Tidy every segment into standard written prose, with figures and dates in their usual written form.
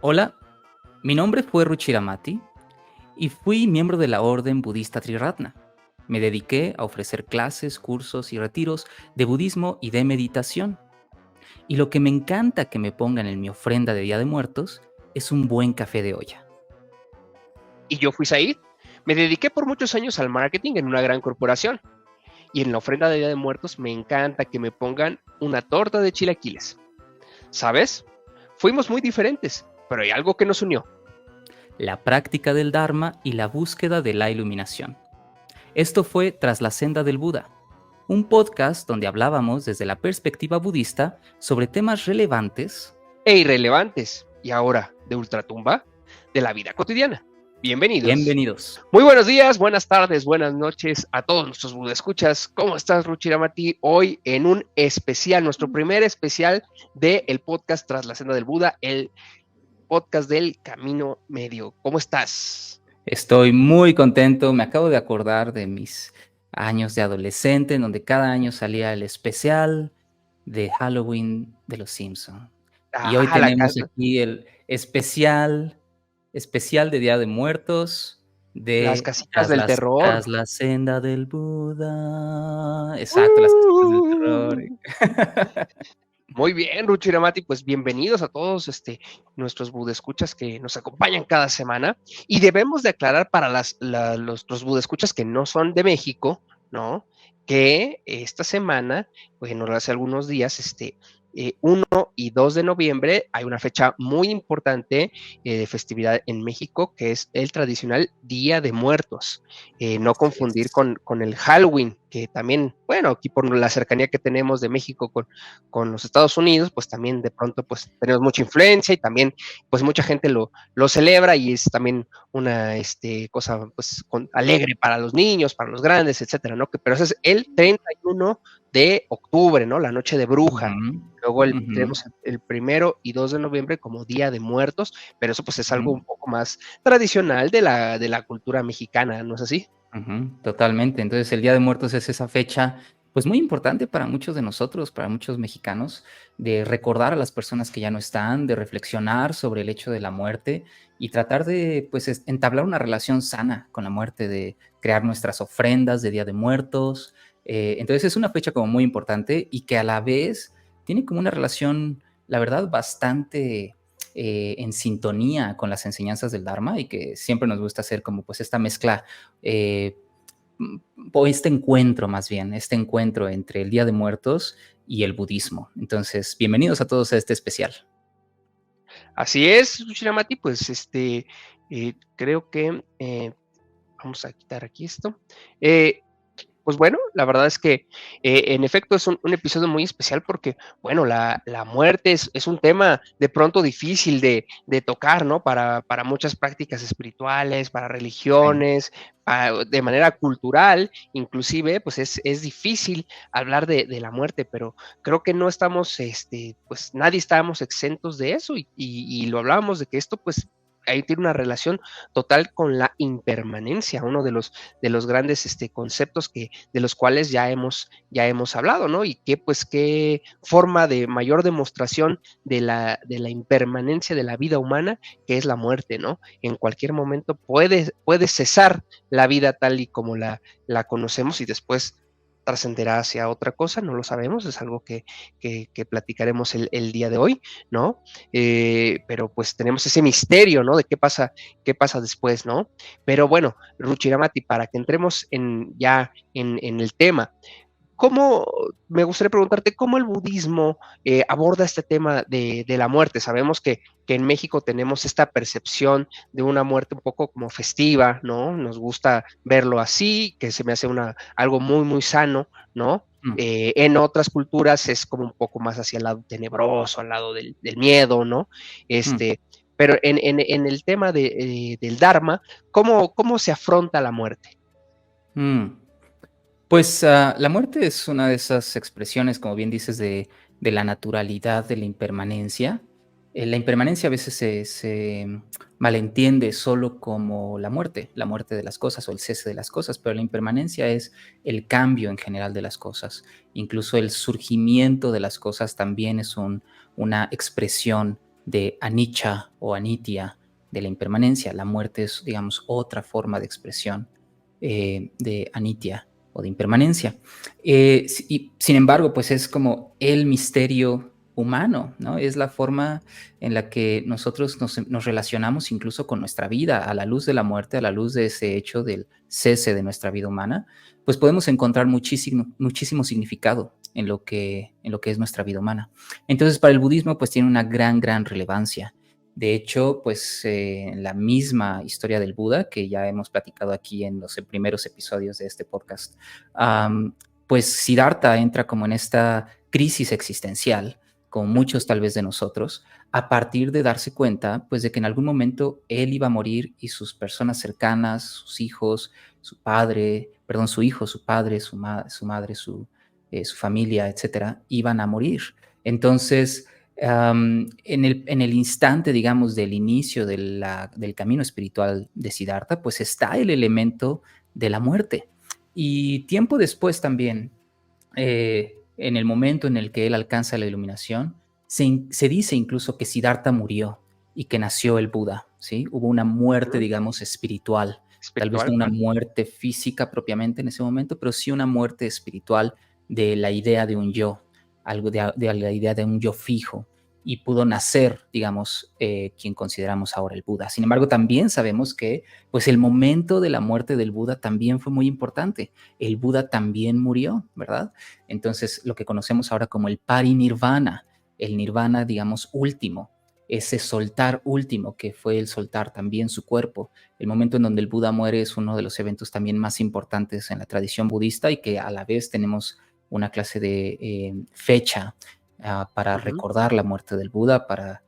Hola, mi nombre fue Ruchiramati y fui miembro de la orden budista Triratna. Me dediqué a ofrecer clases, cursos y retiros de budismo y de meditación. Y lo que me encanta que me pongan en mi ofrenda de Día de Muertos es un buen café de olla. Y yo fui Said. Me dediqué por muchos años al marketing en una gran corporación. Y en la ofrenda de Día de Muertos me encanta que me pongan una torta de chilaquiles. ¿Sabes? Fuimos muy diferentes, pero hay algo que nos unió. La práctica del Dharma y la búsqueda de la iluminación. Esto fue Tras la senda del Buda, un podcast donde hablábamos desde la perspectiva budista sobre temas relevantes. E irrelevantes. Y ahora, de ultratumba, de la vida cotidiana. Bienvenidos. Bienvenidos. Muy buenos días, buenas tardes, buenas noches a todos nuestros Buda escuchas. ¿Cómo estás, Ruchiramati? Hoy en un especial, nuestro primer especial del podcast Tras la senda del Buda, el podcast del Camino Medio. ¿Cómo estás? Estoy muy contento, me acabo de acordar de mis años de adolescente, en donde cada año salía el especial de Halloween de Los Simpson. Y hoy Ah, la tenemos casa, aquí el especial de Día de Muertos las de casitas del terror. Tras la senda del Buda. Exacto, las casitas del terror. Uh, Muy bien, Ruchiramati, pues bienvenidos a todos nuestros budescuchas que nos acompañan cada semana. Y debemos de aclarar para los budescuchas que no son de México, ¿no? Que esta semana, bueno, hace algunos días, 1 y 2 de noviembre, hay una fecha muy importante de festividad en México, que es el tradicional Día de Muertos. No Así confundir es. con el Halloween, que también, bueno, aquí por la cercanía que tenemos de México con los Estados Unidos, pues también de pronto pues tenemos mucha influencia y también pues mucha gente lo celebra y es también una cosa pues alegre para los niños, para los grandes, etcétera, ¿no? Pero ese es el 31 de octubre, ¿no? La noche de bruja. Ujú, Luego ujú, tenemos el 1 y 2 de noviembre como Día de Muertos, pero eso pues es algo ujú. un poco más tradicional de la cultura mexicana, ¿no es así? Ujú, totalmente. Entonces, el Día de Muertos es esa fecha, pues muy importante para muchos de nosotros, para muchos mexicanos, de recordar a las personas que ya no están, de reflexionar sobre el hecho de la muerte y tratar de, pues, entablar una relación sana con la muerte, de crear nuestras ofrendas de Día de Muertos. Entonces, es una fecha como muy importante y que a la vez tiene como una relación, la verdad, bastante en sintonía con las enseñanzas del Dharma y que siempre nos gusta hacer como pues esta mezcla eh, o este encuentro más bien, este encuentro entre el Día de Muertos y el budismo. Entonces, bienvenidos a todos a este especial. Así es, Shinamati, pues creo que vamos a quitar aquí esto. Eh, pues bueno, la verdad es que en efecto es un episodio muy especial porque, bueno, la muerte es un tema de pronto difícil de tocar, ¿no? Para muchas prácticas espirituales, para Sí. religiones, de manera cultural, inclusive, pues es difícil hablar de la muerte, pero creo que no estamos, pues nadie estábamos exentos de eso y lo hablábamos de que esto, pues ahí tiene una relación total con la impermanencia, uno de los grandes conceptos de los cuales ya hemos hablado, ¿no? Y pues qué forma de mayor demostración de la impermanencia de la vida humana que es la muerte, ¿no? En cualquier momento puede cesar la vida tal y como la conocemos y después trascenderá hacia otra cosa, no lo sabemos, es algo que platicaremos el día de hoy, ¿no? Pero pues tenemos ese misterio, ¿no? De qué pasa después, ¿no? Pero bueno, Ruchiramati, para que entremos ya en el tema, me gustaría preguntarte cómo el budismo aborda este tema de la muerte. Sabemos que en México tenemos esta percepción de una muerte un poco como festiva, ¿no? Nos gusta verlo así, que se me hace algo muy, muy sano, ¿no? Mm, En otras culturas es como un poco más hacia el lado tenebroso, al lado del miedo, ¿no? mm, Pero en el tema del Dharma, ¿cómo se afronta la muerte? mm. Pues la muerte es una de esas expresiones, como bien dices, de la naturalidad de la impermanencia. La impermanencia a veces se malentiende solo como la muerte de las cosas o el cese de las cosas, pero la impermanencia es el cambio en general de las cosas. Incluso el surgimiento de las cosas también es una expresión de anicca o anitya, de la impermanencia. La muerte es, digamos, otra forma de expresión de anitya o de impermanencia. Y sin embargo, pues es como el misterio humano, ¿no? Es la forma en la que nosotros nos relacionamos incluso con nuestra vida, a la luz de la muerte, a la luz de ese hecho del cese de nuestra vida humana, pues podemos encontrar muchísimo, muchísimo significado en lo que es nuestra vida humana. Entonces, para el budismo, pues tiene una gran, gran relevancia. De hecho, pues en la misma historia del Buda, que ya hemos platicado aquí en los primeros episodios de este podcast, pues Siddhartha entra como en esta crisis existencial, como muchos tal vez de nosotros, a partir de darse cuenta, pues de que en algún momento él iba a morir y sus personas cercanas, sus hijos, su padre, perdón, su hijo, su padre, su madre, su familia, etcétera, iban a morir. Entonces, en el instante, digamos, del inicio del camino espiritual de Siddhartha, pues está el elemento de la muerte. Y tiempo después también, en el momento en el que él alcanza la iluminación, se dice incluso que Siddhartha murió y que nació el Buda, ¿sí? Hubo una muerte, Ujú. digamos, espiritual. Tal vez Espiritual, no una claro. muerte física propiamente en ese momento, pero sí una muerte espiritual de la idea de un yo, algo de la idea de un yo fijo, y pudo nacer, digamos, quien consideramos ahora el Buda. Sin embargo, también sabemos que pues el momento de la muerte del Buda también fue muy importante. El Buda también murió, ¿verdad? Entonces, lo que conocemos ahora como el parinirvana, el nirvana, digamos, último, ese soltar último, que fue el soltar también su cuerpo. El momento en donde el Buda muere es uno de los eventos también más importantes en la tradición budista y que a la vez tenemos una clase de fecha para Ujú. recordar la muerte del Buda, para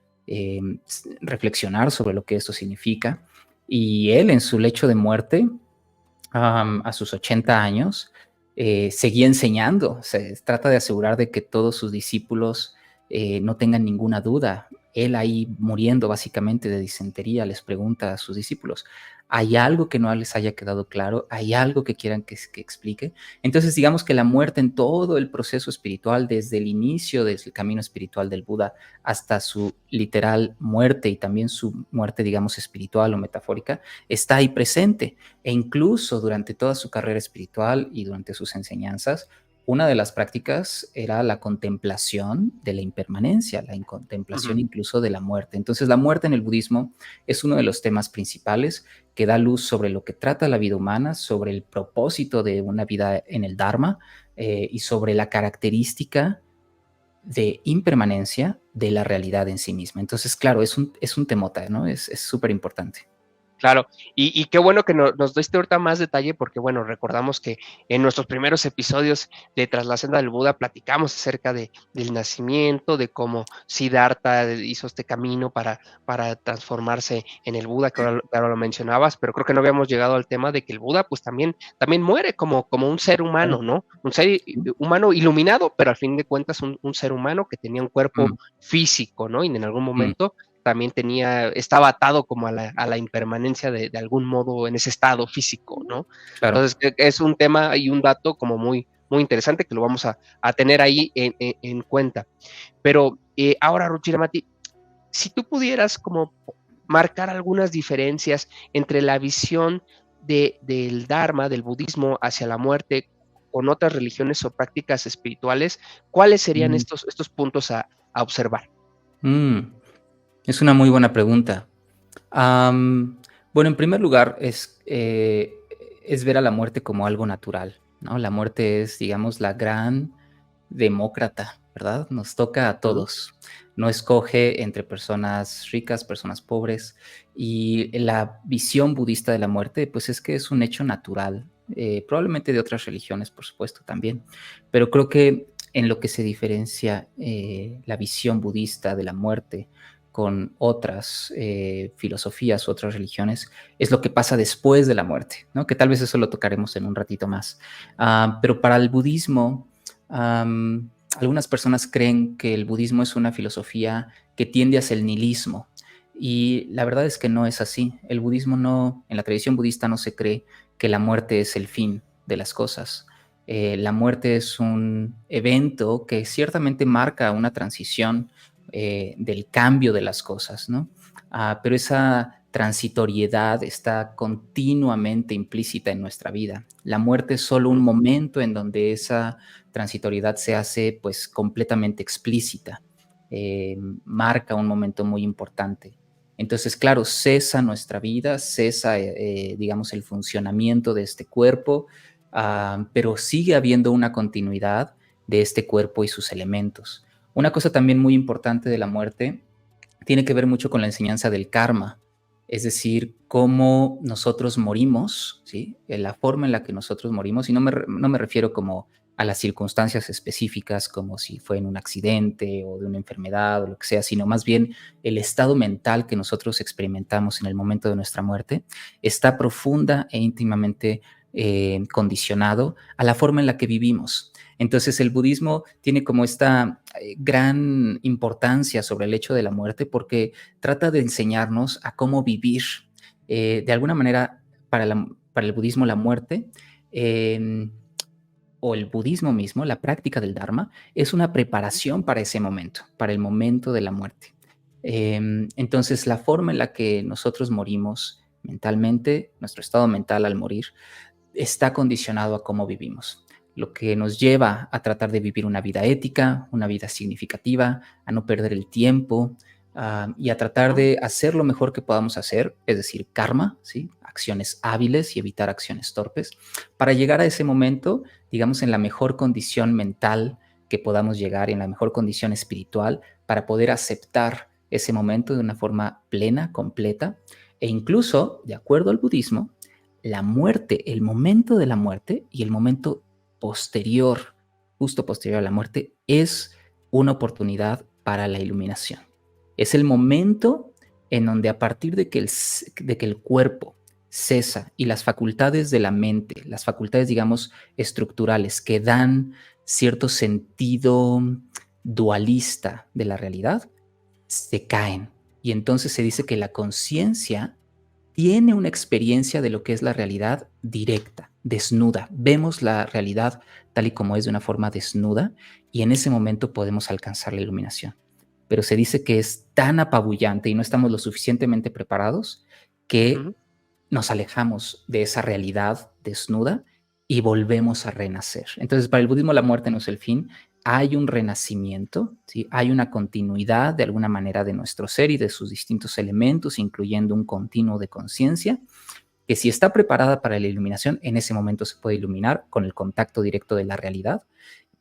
reflexionar sobre lo que esto significa. Y él en su lecho de muerte, a sus 80 años, seguía enseñando. Se trata de asegurar de que todos sus discípulos no tengan ninguna duda. Él ahí muriendo básicamente de disentería les pregunta a sus discípulos, ¿hay algo que no les haya quedado claro? ¿Hay algo que quieran que explique? Entonces digamos que la muerte en todo el proceso espiritual, desde el inicio del camino espiritual del Buda hasta su literal muerte y también su muerte, digamos, espiritual o metafórica, está ahí presente. E incluso durante toda su carrera espiritual y durante sus enseñanzas, una de las prácticas era la contemplación de la impermanencia, la contemplación Ujú. incluso de la muerte. Entonces, la muerte en el budismo es uno de los temas principales que da luz sobre lo que trata la vida humana, sobre el propósito de una vida en el Dharma y sobre la característica de impermanencia de la realidad en sí misma. Entonces, claro, es un temota, ¿no? Es súper importante. Claro, y qué bueno que nos diste ahorita más detalle, porque, bueno, recordamos que en nuestros primeros episodios de Tras la senda del Buda platicamos acerca del nacimiento, de cómo Siddhartha hizo este camino para transformarse en el Buda, que ahora lo mencionabas, pero creo que no habíamos llegado al tema de que el Buda, pues, también muere como un ser humano, Claro. ¿no? Un ser humano iluminado, pero al fin de cuentas un ser humano que tenía un cuerpo Mm, físico, ¿no? Y en algún mm, momento también estaba atado como a la impermanencia de algún modo en ese estado físico, ¿no? claro. Entonces, es un tema y un dato como muy, muy interesante que lo vamos a tener ahí en cuenta. Pero ahora, Ruchiramati, si tú pudieras como marcar algunas diferencias entre la visión del Dharma, del budismo hacia la muerte con otras religiones o prácticas espirituales, ¿cuáles serían Mm, estos puntos a observar? mm, es una muy buena pregunta. Bueno, en primer lugar, es ver a la muerte como algo natural, ¿no? La muerte es, digamos, la gran demócrata, ¿verdad? Nos toca a Ujú. todos. No escoge entre personas ricas, personas pobres. Y la visión budista de la muerte, pues es que es un hecho natural, probablemente de otras religiones, por supuesto, también. Pero creo que en lo que se diferencia la visión budista de la muerte con otras filosofías u otras religiones, es lo que pasa después de la muerte, ¿no? Que tal vez eso lo tocaremos en un ratito más. Pero para el budismo, algunas personas creen que el budismo es una filosofía que tiende hacia el nihilismo. Y la verdad es que no es así. El budismo no, en la tradición budista no se cree que la muerte es el fin de las cosas. La muerte es un evento que ciertamente marca una transición, del cambio de las cosas, ¿no? Pero esa transitoriedad está continuamente implícita en nuestra vida. La muerte es solo un momento en donde esa transitoriedad se hace pues completamente explícita, marca un momento muy importante. Entonces, claro, cesa nuestra vida, cesa, digamos, el funcionamiento de este cuerpo, pero sigue habiendo una continuidad de este cuerpo y sus elementos. Una cosa también muy importante de la muerte tiene que ver mucho con la enseñanza del karma, es decir, cómo nosotros morimos, ¿sí? La forma en la que nosotros morimos, y no me refiero como a las circunstancias específicas, como si fue en un accidente o de una enfermedad o lo que sea, sino más bien el estado mental que nosotros experimentamos en el momento de nuestra muerte, está profunda e íntimamente condicionado a la forma en la que vivimos. Entonces el budismo tiene como esta gran importancia sobre el hecho de la muerte porque trata de enseñarnos a cómo vivir. De alguna manera, para el budismo la muerte o el budismo mismo, la práctica del Dharma, es una preparación para ese momento, para el momento de la muerte. Entonces, la forma en la que nosotros morimos mentalmente, nuestro estado mental al morir, está condicionado a cómo vivimos, lo que nos lleva a tratar de vivir una vida ética, una vida significativa, a no perder el tiempo, y a tratar de hacer lo mejor que podamos hacer, es decir, karma, ¿sí? Acciones hábiles y evitar acciones torpes, para llegar a ese momento, digamos, en la mejor condición mental que podamos llegar, en la mejor condición espiritual, para poder aceptar ese momento de una forma plena, completa, e incluso, de acuerdo al budismo, la muerte, el momento de la muerte y el momento posterior, justo posterior a la muerte, es una oportunidad para la iluminación. Es el momento en donde a partir de que el cuerpo cesa y las facultades de la mente, las facultades, digamos, estructurales que dan cierto sentido dualista de la realidad, se caen. Y entonces se dice que la conciencia tiene una experiencia de lo que es la realidad directa, desnuda. Vemos la realidad tal y como es de una forma desnuda y en ese momento podemos alcanzar la iluminación. Pero se dice que es tan apabullante y no estamos lo suficientemente preparados que nos alejamos de esa realidad desnuda y volvemos a renacer. Entonces, para el budismo la muerte no es el fin, hay un renacimiento, ¿sí? Hay una continuidad de alguna manera de nuestro ser y de sus distintos elementos, incluyendo un continuo de conciencia, que si está preparada para la iluminación, en ese momento se puede iluminar con el contacto directo de la realidad,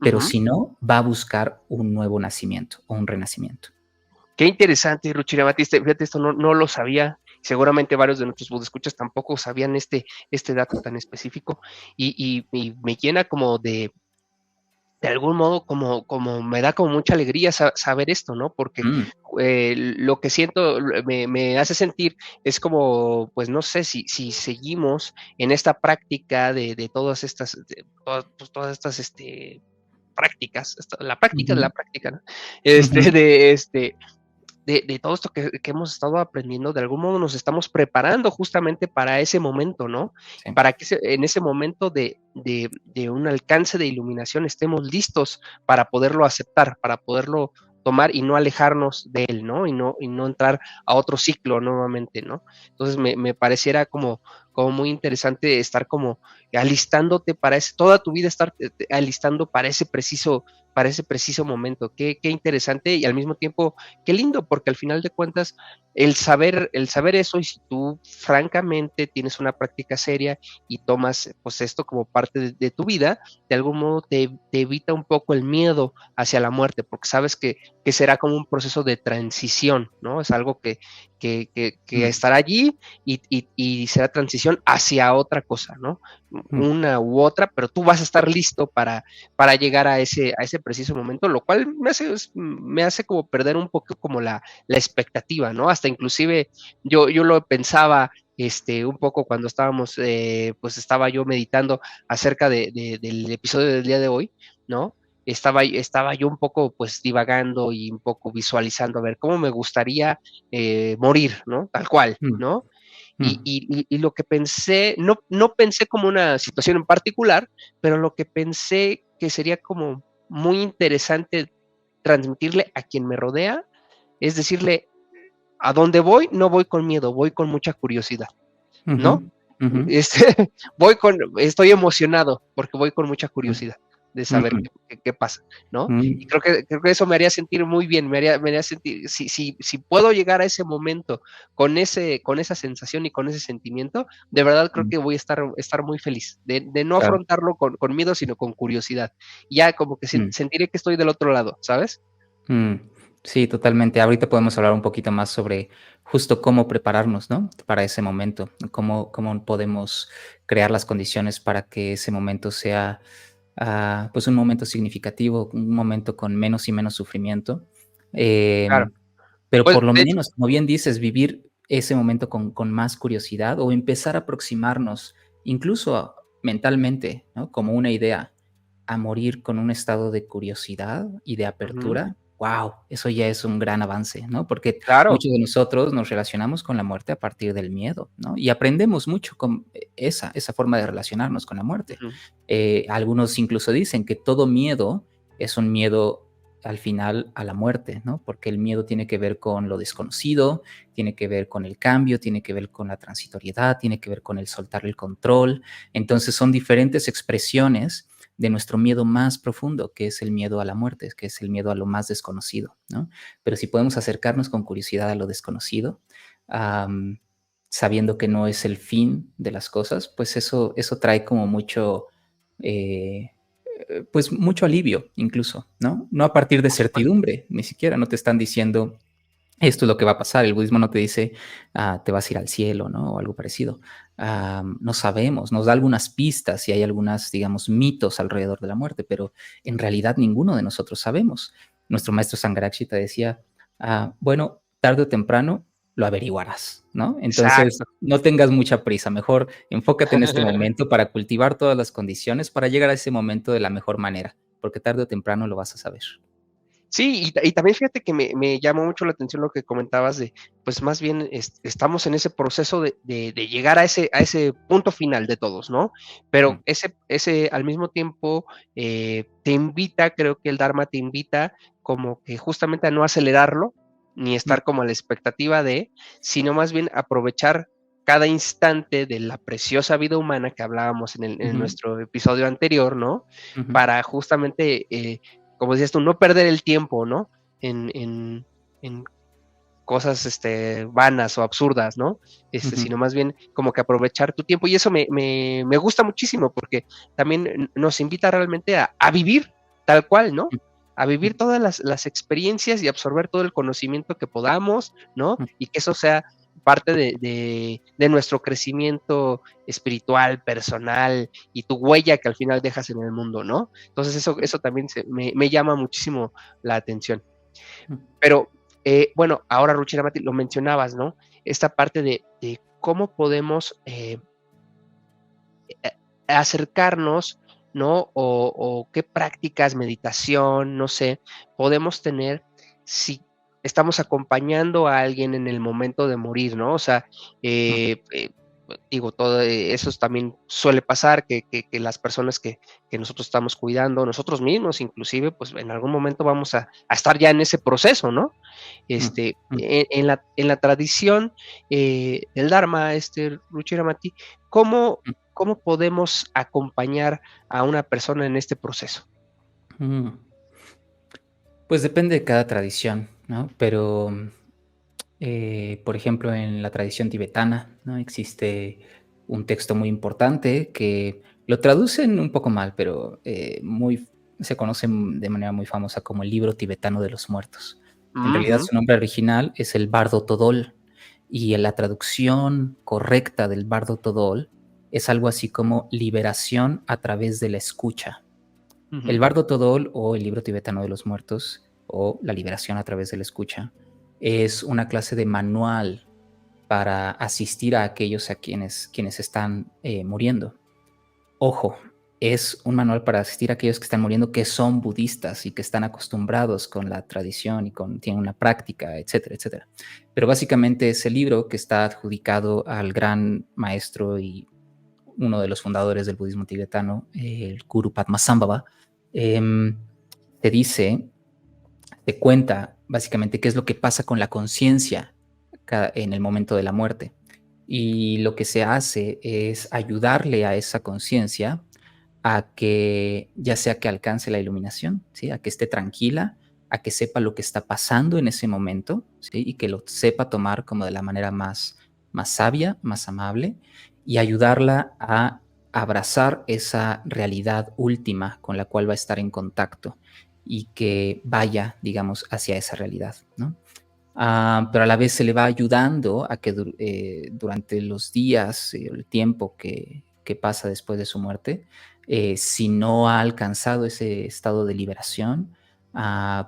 pero si no, va a buscar un nuevo nacimiento o un renacimiento. Qué interesante, Ruchira Batiste. Fíjate, esto no lo sabía. Seguramente varios de nuestros escuchas tampoco sabían este dato tan específico y me llena como de algún modo como me da como mucha alegría saber esto, ¿no? Porque lo que siento me hace sentir es como, pues no sé si seguimos en esta práctica de todas estas, todas estas prácticas, la práctica de la práctica, ¿no? Ujú. De todo esto que hemos estado aprendiendo, de algún modo nos estamos preparando justamente para ese momento, ¿no? Sí. Para que en ese momento de un alcance de iluminación estemos listos para poderlo aceptar, para poderlo tomar y no alejarnos de él, ¿no? Y no entrar a otro ciclo nuevamente, ¿no? Entonces me pareciera como muy interesante estar como alistándote para toda tu vida estar alistando para ese preciso momento. Qué interesante y al mismo tiempo qué lindo, porque al final de cuentas, el saber eso, y si tú francamente tienes una práctica seria y tomas pues esto como parte de tu vida, de algún modo te evita un poco el miedo hacia la muerte, porque sabes que será como un proceso de transición, ¿no? Es algo que Mm, estará allí y será transición hacia otra cosa, ¿no? mm, Una u otra, pero tú vas a estar listo para llegar a ese preciso momento, lo cual me hace como perder un poco como la expectativa, ¿no? Hasta inclusive yo lo pensaba un poco cuando pues estaba yo meditando acerca del episodio del día de hoy, ¿no? Estaba yo un poco pues divagando y un poco visualizando a ver cómo me gustaría morir, ¿no? Tal cual, mm, ¿no? Y, mm, y, y lo que pensé, no pensé como una situación en particular, pero lo que pensé que sería como muy interesante transmitirle a quien me rodea es decirle, a donde voy, no voy con miedo, voy con mucha curiosidad, Ujú, ¿no? ujú, Estoy emocionado porque voy con mucha mm, curiosidad de saber mm, qué pasa, ¿no? Y mm, creo que eso me haría sentir muy bien, me haría sentir, si puedo llegar a ese momento con esa sensación y con ese sentimiento, de verdad creo mm, que voy a estar muy feliz de no claro. afrontarlo con miedo, sino con curiosidad. Ya como que Mm. sentiré que estoy del otro lado, ¿sabes? Mm, sí, totalmente. Ahorita podemos hablar un poquito más sobre justo cómo prepararnos, ¿no? Para ese momento, cómo podemos crear las condiciones para que ese momento sea, pues, un momento significativo, un momento con menos y menos sufrimiento. Claro. Pero Pues, por lo de hecho menos, como bien dices, vivir ese momento con más curiosidad o empezar a aproximarnos, incluso mentalmente, ¿no? Como una idea, a morir con un estado de curiosidad y de ujú, apertura, ¡wow! Eso ya es un gran avance, ¿no? Porque claro. muchos de nosotros nos relacionamos con la muerte a partir del miedo, ¿no? Y aprendemos mucho con esa forma de relacionarnos con la muerte. Ujú, Algunos incluso dicen que todo miedo es un miedo al final a la muerte, ¿no? Porque el miedo tiene que ver con lo desconocido, tiene que ver con el cambio, tiene que ver con la transitoriedad, tiene que ver con el soltar el control. Entonces son diferentes expresiones de nuestro miedo más profundo, que es el miedo a la muerte, que es el miedo a lo más desconocido, ¿no? Pero si podemos acercarnos con curiosidad a lo desconocido, am, sabiendo que no es el fin de las cosas, pues eso trae como mucho, eh, pues mucho alivio incluso, ¿no? No a partir de por supuesto. certidumbre, ni siquiera no te están diciendo esto es lo que va a pasar. El budismo no te dice, te vas a ir al cielo, ¿no? O algo parecido. No sabemos, nos da algunas pistas y hay algunas, digamos, mitos alrededor de la muerte, pero en realidad ninguno de nosotros sabemos. Nuestro maestro Sangharakshita te decía, bueno, tarde o temprano lo averiguarás, ¿no? Entonces, Exacto. no tengas mucha prisa, mejor enfócate en este momento para cultivar todas las condiciones para llegar a ese momento de la mejor manera, porque tarde o temprano lo vas a saber. Sí, y también fíjate que me llamó mucho la atención lo que comentabas de, pues, más bien, estamos en ese proceso de llegar a ese punto final de todos, ¿no? Mm, Pero ese al mismo tiempo, te invita, creo que el Dharma te invita como que justamente a no acelerarlo, ni mm, estar como a la expectativa de, sino más bien aprovechar cada instante de la preciosa vida humana que hablábamos en ujú, nuestro episodio anterior, ¿no? ujú, Para justamente, como decías tú, no perder el tiempo, ¿no? En cosas, vanas o absurdas, ¿no? ujú, Sino más bien como que aprovechar tu tiempo. Y eso me gusta muchísimo porque también nos invita realmente a vivir tal cual, ¿no? A vivir mm, todas las experiencias y absorber todo el conocimiento que podamos, ¿no? mm. Y que eso sea parte de nuestro crecimiento espiritual, personal y tu huella que al final dejas en el mundo, ¿no? Entonces eso también me llama muchísimo la atención. Mm, Pero, bueno, ahora Ruchira Mati, lo mencionabas, ¿no? Esta parte de cómo podemos, acercarnos, ¿no? O qué prácticas, meditación, no sé, podemos tener si estamos acompañando a alguien en el momento de morir, ¿no? O sea, mm, digo, todo eso también suele pasar, que las personas que nosotros estamos cuidando, nosotros mismos inclusive, pues en algún momento vamos a estar ya en ese proceso, ¿no? mm, mm, En la tradición, del Dharma, Ruchira Mati, ¿cómo mm. cómo podemos acompañar a una persona en este proceso? Mm. Pues depende de cada tradición, ¿no? Pero, por ejemplo, en la tradición tibetana, ¿no? Existe un texto muy importante que lo traducen un poco mal, pero se conoce de manera muy famosa como el libro tibetano de los muertos. En realidad Ujú, su nombre original es el Bardo Todol y en la traducción correcta del Bardo Todol es algo así como liberación a través de la escucha. El ujú, Bardo Todol o el libro tibetano de los muertos o la liberación a través de la escucha es una clase de manual para asistir a aquellos quienes están muriendo. Ojo, es un manual para asistir a aquellos que están muriendo que son budistas y que están acostumbrados con la tradición y tienen una práctica, etcétera, etcétera. Pero básicamente ese libro que está adjudicado al gran maestro y uno de los fundadores del budismo tibetano, el Guru Padmasambhava, em, te dice te cuenta básicamente qué es lo que pasa con la conciencia en el momento de la muerte. Y lo que se hace es ayudarle a esa conciencia a que ya sea que alcance la iluminación, ¿sí? A que esté tranquila, a que sepa lo que está pasando en ese momento, ¿sí? Y que lo sepa tomar como de la manera más sabia, más amable, y ayudarla a abrazar esa realidad última con la cual va a estar en contacto y que vaya, digamos, hacia esa realidad, ¿no? Pero a la vez se le va ayudando a que durante los días, el tiempo que pasa después de su muerte, si no ha alcanzado ese estado de liberación,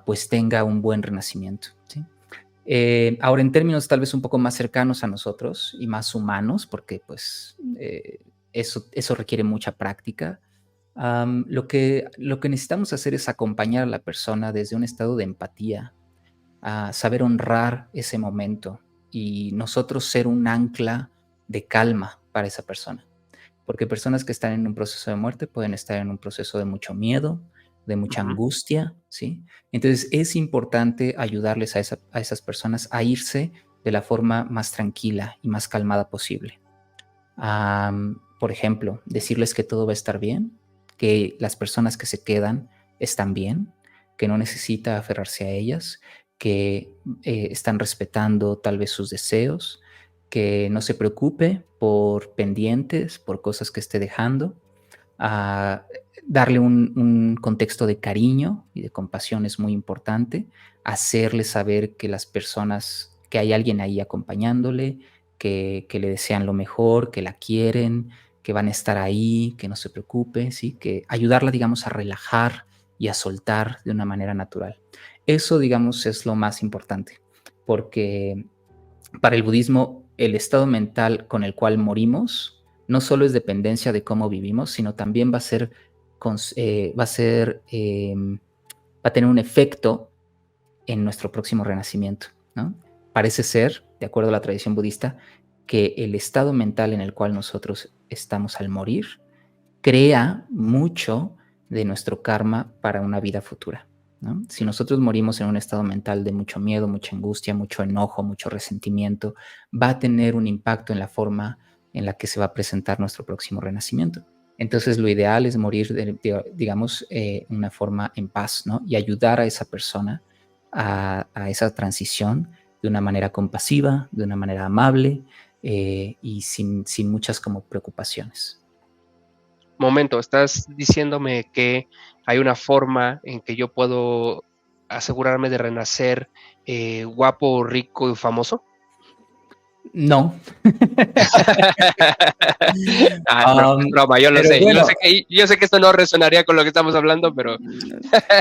pues tenga un buen renacimiento, ¿sí? Ahora, en términos tal vez un poco más cercanos a nosotros y más humanos, porque pues eso requiere mucha práctica, lo que necesitamos hacer es acompañar a la persona desde un estado de empatía, a saber honrar ese momento y nosotros ser un ancla de calma para esa persona. Porque personas que están en un proceso de muerte pueden estar en un proceso de mucho miedo, de mucha Ujú. angustia, ¿sí? Entonces es importante ayudarles a esas personas a irse de la forma más tranquila y más calmada posible. Por ejemplo, decirles que todo va a estar bien, que las personas que se quedan están bien, que no necesita aferrarse a ellas, que están respetando tal vez sus deseos, que no se preocupe por pendientes, por cosas que esté dejando, a darle un contexto de cariño y de compasión es muy importante, hacerle saber que las personas, que hay alguien ahí acompañándole, que le desean lo mejor, que la quieren, que van a estar ahí, que no se preocupe, ¿sí? Que ayudarla, digamos, a relajar y a soltar de una manera natural. Eso, digamos, es lo más importante, porque para el budismo, el estado mental con el cual morimos no solo es dependencia de cómo vivimos, sino también va a tener un efecto en nuestro próximo renacimiento, ¿no? Parece ser, de acuerdo a la tradición budista, que el estado mental en el cual nosotros estamos al morir crea mucho de nuestro karma para una vida futura, ¿no? Si nosotros morimos en un estado mental de mucho miedo, mucha angustia, mucho enojo, mucho resentimiento, va a tener un impacto en la forma en la que se va a presentar nuestro próximo renacimiento. Entonces, lo ideal es morir, digamos, una forma en paz, ¿no? Y ayudar a esa persona a esa transición de una manera compasiva, de una manera amable, y sin muchas como preocupaciones. Momento, ¿estás diciéndome que hay una forma en que yo puedo asegurarme de renacer guapo, rico y famoso? No. Es broma, yo lo Pero sé. bueno, Yo sé que esto no resonaría con lo que estamos hablando, pero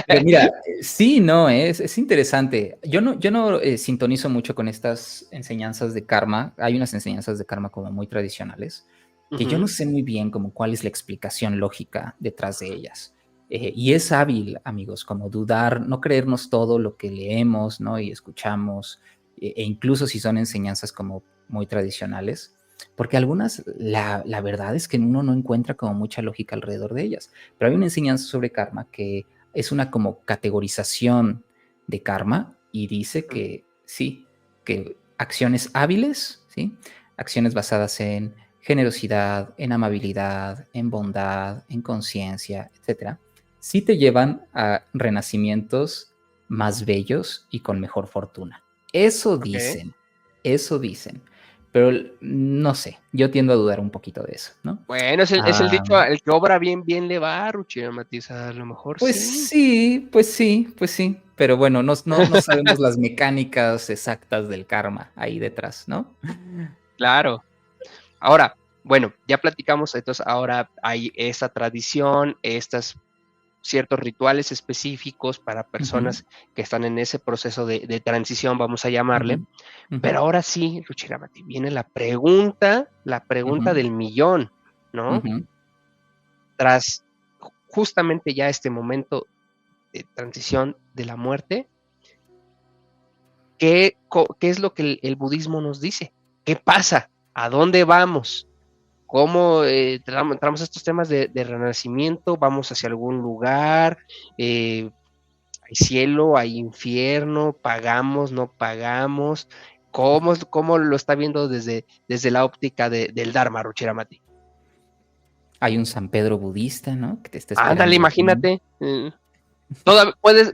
pero mira, sí, no, es interesante. Yo no sintonizo mucho con estas enseñanzas de karma. Hay unas enseñanzas de karma como muy tradicionales, que yo no ujú, sé muy bien como cuál es la explicación lógica detrás de ellas. Y es hábil, amigos, como dudar, no creernos todo lo que leemos, ¿no? Y escuchamos, e incluso si son enseñanzas como muy tradicionales, porque algunas, la verdad es que uno no encuentra como mucha lógica alrededor de ellas. Pero hay una enseñanza sobre karma que es una como categorización de karma y dice ujú. que sí, que acciones hábiles, ¿sí? Acciones basadas en generosidad, en amabilidad, en bondad, en conciencia, etcétera, sí te llevan a renacimientos más bellos y con mejor fortuna. Eso Ok. dicen, eso dicen. Pero no sé, yo tiendo a dudar un poquito de eso, ¿no? Bueno, es el Ah, dicho, el que obra bien, bien le va, Ruchino Matiz, a lo mejor Pues sí. sí, pues sí, pues sí, pero bueno, no sabemos las mecánicas exactas del karma ahí detrás, ¿no? Claro. Ahora, bueno, ya platicamos, entonces ahora hay esta tradición, estos ciertos rituales específicos para Ujú, personas que están en ese proceso de transición, vamos a llamarle. ujú, ujú, Pero ahora sí, Ruchiramati, viene la pregunta ujú, del millón, ¿no? ujú. Tras justamente ya este momento de transición de la muerte, ¿qué es lo que el budismo nos dice? ¿Qué pasa? ¿A dónde vamos? ¿Cómo entramos a estos temas de renacimiento? ¿Vamos hacia algún lugar? Eh, ¿Hay cielo, hay infierno, pagamos, no pagamos? ¿Cómo lo está viendo desde la óptica del Dharma, Ruchiramati? Hay un San Pedro budista, ¿no? Que te está Ándale, esperando ahí. imagínate.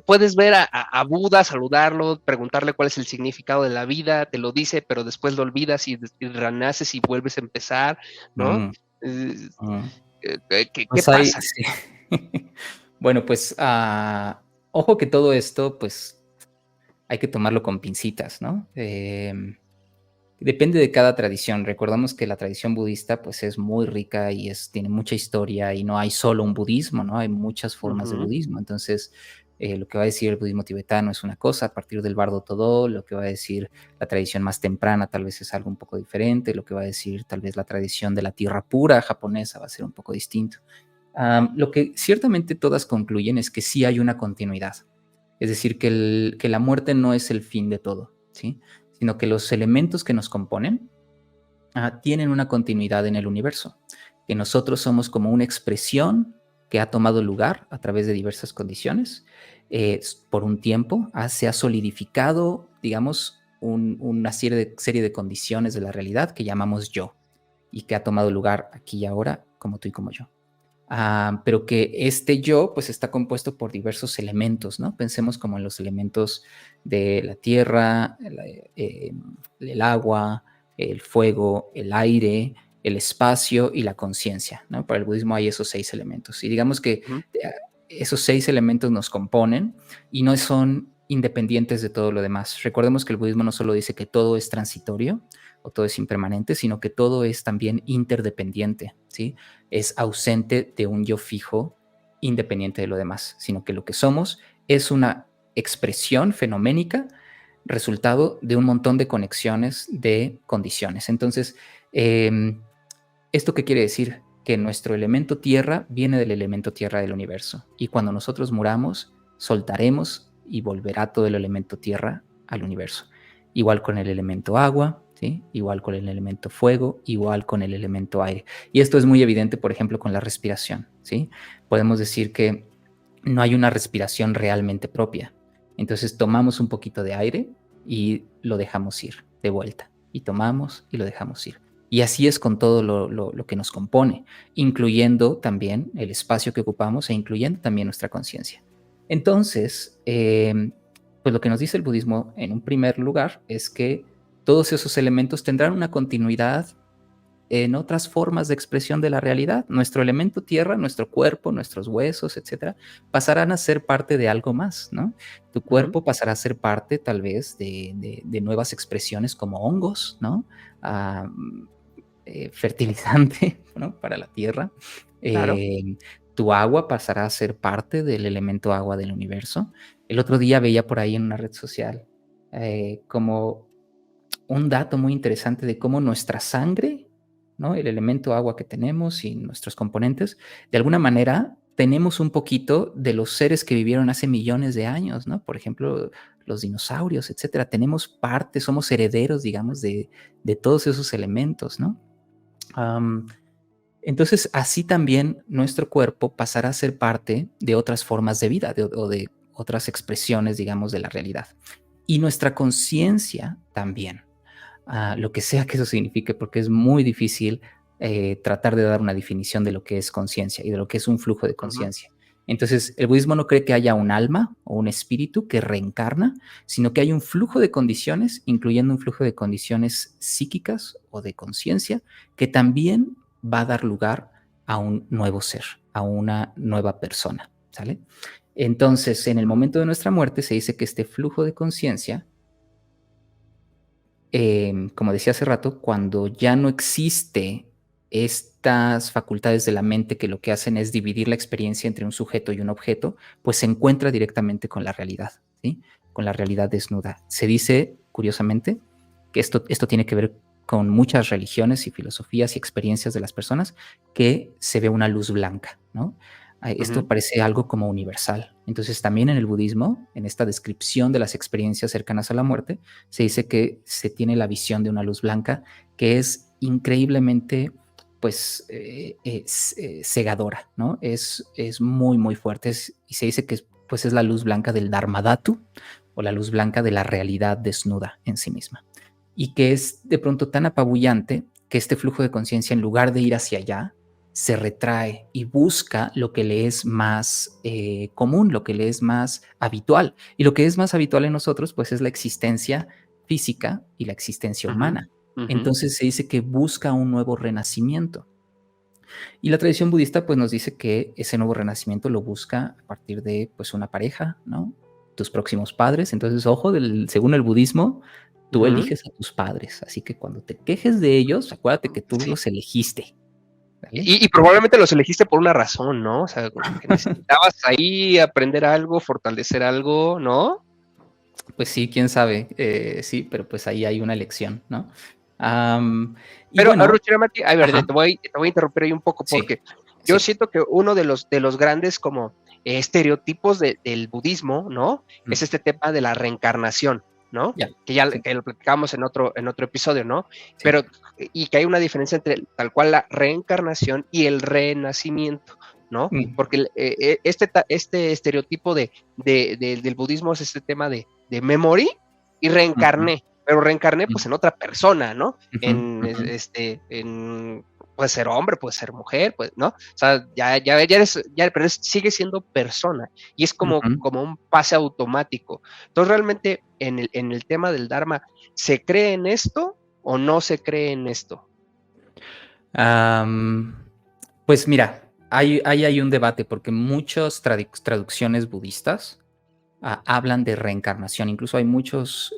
Puedes ver a Buda, saludarlo, preguntarle cuál es el significado de la vida, te lo dice, pero después lo olvidas y renaces y vuelves a empezar, ¿no? Mm, Eh, mm. ¿Qué Pues hay, pasa? sí. Bueno, pues ojo que todo esto, pues hay que tomarlo con pincitas, ¿no? Depende de cada tradición. Recordamos que la tradición budista, pues es muy rica y tiene mucha historia y no hay solo un budismo, ¿no? Hay muchas formas de Ujú, budismo. Entonces, lo que va a decir el budismo tibetano es una cosa, a partir del Bardo Todó, lo que va a decir la tradición más temprana tal vez es algo un poco diferente, lo que va a decir tal vez la tradición de la tierra pura japonesa va a ser un poco distinto. Lo que ciertamente todas concluyen es que sí hay una continuidad, es decir, que la muerte no es el fin de todo, ¿sí? Sino que los elementos que nos componen tienen una continuidad en el universo, que nosotros somos como una expresión que ha tomado lugar a través de diversas condiciones, por un tiempo, se ha solidificado, digamos, una serie de condiciones de la realidad que llamamos yo, y que ha tomado lugar aquí y ahora, como tú y como yo. Pero que este yo pues está compuesto por diversos elementos, ¿no? Pensemos como en los elementos de la tierra, el agua, el fuego, el aire, el espacio y la conciencia, ¿no? Para el budismo hay esos 6 elementos. Y digamos que ujú, esos 6 elementos nos componen y no son independientes de todo lo demás. Recordemos que el budismo no solo dice que todo es transitorio o todo es impermanente, sino que todo es también interdependiente, ¿sí? Es ausente de un yo fijo independiente de lo demás, sino que lo que somos es una expresión fenoménica resultado de un montón de conexiones de condiciones. Entonces, ¿esto qué quiere decir? Que nuestro elemento tierra viene del elemento tierra del universo. Y cuando nosotros muramos, soltaremos y volverá todo el elemento tierra al universo. Igual con el elemento agua, ¿sí? Igual con el elemento fuego, igual con el elemento aire. Y esto es muy evidente, por ejemplo, con la respiración, ¿sí? Podemos decir que no hay una respiración realmente propia. Entonces tomamos un poquito de aire y lo dejamos ir de vuelta. Y tomamos y lo dejamos ir. Y así es con todo lo que nos compone, incluyendo también el espacio que ocupamos e incluyendo también nuestra conciencia. Entonces, pues lo que nos dice el budismo en un primer lugar es que todos esos elementos tendrán una continuidad en otras formas de expresión de la realidad. Nuestro elemento tierra, nuestro cuerpo, nuestros huesos, etcétera, pasarán a ser parte de algo más, ¿no? Tu ujú, cuerpo pasará a ser parte, tal vez, de nuevas expresiones como hongos, ¿no? Ah, Fertilizante, ¿no? Para la tierra. claro. Tu agua pasará a ser parte del elemento agua del universo. El otro día veía por ahí en una red social como un dato muy interesante de cómo nuestra sangre, ¿no? El elemento agua que tenemos y nuestros componentes, de alguna manera tenemos un poquito de los seres que vivieron hace millones de años, ¿no? Por ejemplo, los dinosaurios, etcétera. Tenemos parte, somos herederos, digamos, de todos esos elementos, ¿no? Am, entonces, así también nuestro cuerpo pasará a ser parte de otras formas de vida o de otras expresiones, digamos, de la realidad. Y nuestra conciencia también, lo que sea que eso signifique, porque es muy difícil tratar de dar una definición de lo que es conciencia y de lo que es un flujo de Ujú, conciencia. Entonces, el budismo no cree que haya un alma o un espíritu que reencarna, sino que hay un flujo de condiciones, incluyendo un flujo de condiciones psíquicas o de conciencia, que también va a dar lugar a un nuevo ser, a una nueva persona, ¿sale? Entonces, en el momento de nuestra muerte se dice que este flujo de conciencia, como decía hace rato, cuando ya no existe estas facultades de la mente que lo que hacen es dividir la experiencia entre un sujeto y un objeto, pues se encuentra directamente con la realidad, ¿sí? Con la realidad desnuda. Se dice, curiosamente, que esto tiene que ver con muchas religiones y filosofías y experiencias de las personas, que se ve una luz blanca, ¿no? Esto ujú, parece algo como universal. Entonces, también en el budismo, en esta descripción de las experiencias cercanas a la muerte, se dice que se tiene la visión de una luz blanca que es increíblemente, cegadora, ¿no? Es muy, muy fuerte y se dice que pues es la luz blanca del Dharmadhatu, o la luz blanca de la realidad desnuda en sí misma. Y que es de pronto tan apabullante que este flujo de conciencia, en lugar de ir hacia allá, se retrae y busca lo que le es más común, lo que le es más habitual. Y lo que es más habitual en nosotros, pues es la existencia física y la existencia Ujú, humana. ujú. Entonces se dice que busca un nuevo renacimiento. Y la tradición budista pues nos dice que ese nuevo renacimiento lo busca a partir de pues una pareja, ¿no? Tus próximos padres. Entonces, ojo, según el budismo, tú Ujú. eliges a tus padres. Así que cuando te quejes de ellos, acuérdate que tú Sí. los elegiste, ¿vale? Y probablemente los elegiste por una razón, ¿no? O sea, como que necesitabas ahí aprender algo, fortalecer algo, ¿no? Pues sí, quién sabe, sí, pero pues ahí hay una elección, ¿no? Y Pero, bueno, Ruchiremati, a ver, ajá, te voy a interrumpir ahí un poco, sí, porque yo sí, siento que uno de los grandes como estereotipos del budismo, ¿no? Es mm, este tema de la reencarnación, ¿no? ya, Que ya sí, que lo platicamos en otro episodio, ¿no? sí, Pero, y que hay una diferencia entre tal cual la reencarnación y el renacimiento, ¿no? mm, Porque este estereotipo del budismo es este tema de me morí y ujú, reencarné, pero reencarné mm, pues en otra persona, ¿no? ujú, ujú, Puede ser hombre, puede ser mujer, pues, ¿no? O sea, pero sigue siendo persona y es ujú. como un pase automático. Entonces, realmente en el tema del Dharma, ¿se cree en esto o no se cree en esto? Am, pues mira, hay un debate porque muchas traducciones budistas hablan de reencarnación. Incluso hay muchos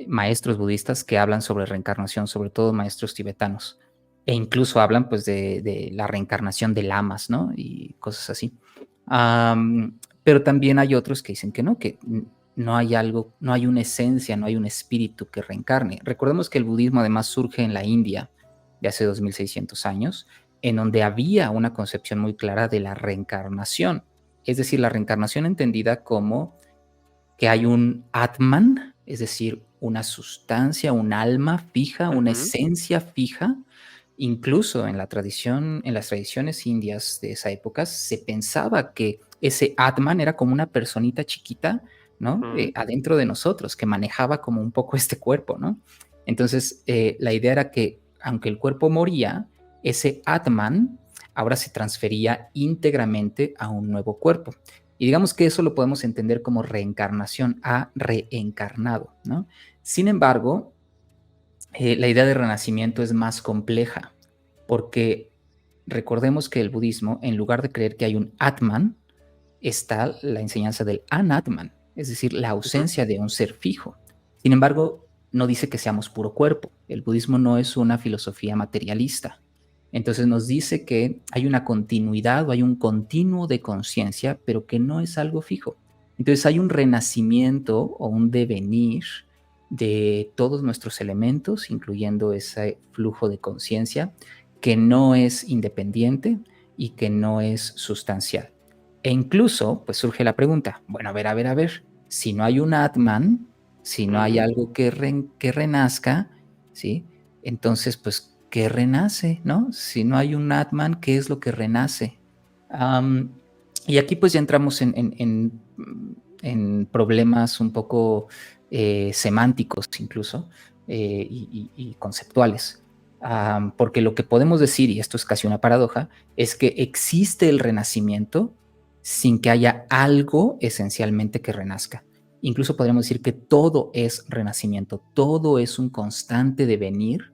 maestros budistas que hablan sobre reencarnación, sobre todo maestros tibetanos. E incluso hablan pues de la reencarnación de lamas, ¿no? Y cosas así. Pero también hay otros que dicen que no, que no hay algo, no hay una esencia, no hay un espíritu que reencarne. Recordemos que el budismo además surge en la India de hace 2600 años, en donde había una concepción muy clara de la reencarnación. Es decir, la reencarnación entendida como que hay un Atman, es decir, una sustancia, un alma fija, una Ujú, esencia fija. Incluso en la tradición, en las tradiciones indias de esa época, se pensaba que ese Atman era como una personita chiquita, ¿no? ujú, Adentro de nosotros, que manejaba como un poco este cuerpo, ¿no? Entonces, la idea era que, aunque el cuerpo moría, ese Atman ahora se transfería íntegramente a un nuevo cuerpo. Y digamos que eso lo podemos entender como reencarnación, ha reencarnado, ¿no? Sin embargo, la idea de renacimiento es más compleja, porque recordemos que el budismo, en lugar de creer que hay un Atman, está la enseñanza del Anatman, es decir, la ujú, ausencia de un ser fijo. Sin embargo, no dice que seamos puro cuerpo. El budismo no es una filosofía materialista. Entonces nos dice que hay una continuidad o hay un continuo de conciencia, pero que no es algo fijo. Entonces hay un renacimiento o un devenir de todos nuestros elementos, incluyendo ese flujo de conciencia, que no es independiente y que no es sustancial. E incluso, pues surge la pregunta, bueno, a ver, si no hay un Atman, si no hay ujú. algo que renazca, ¿sí? Entonces, pues, ¿qué renace, no? Si no hay un Atman, ¿qué es lo que renace? Am, y aquí pues ya entramos en problemas un poco semánticos incluso y conceptuales. Porque lo que podemos decir, y esto es casi una paradoja, es que existe el renacimiento sin que haya algo esencialmente que renazca. Incluso podríamos decir que todo es renacimiento, todo es un constante devenir,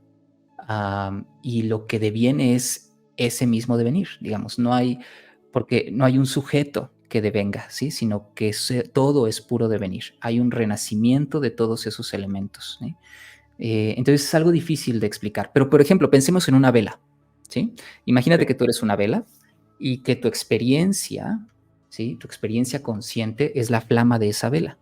y lo que deviene es ese mismo devenir, digamos, no hay, porque no hay un sujeto que devenga, ¿sí? Sino que todo es puro devenir, hay un renacimiento de todos esos elementos, ¿sí? Entonces es algo difícil de explicar, pero por ejemplo, pensemos en una vela, ¿sí? Imagínate Sí. que tú eres una vela y que tu experiencia, ¿sí? Tu experiencia consciente es la flama de esa vela.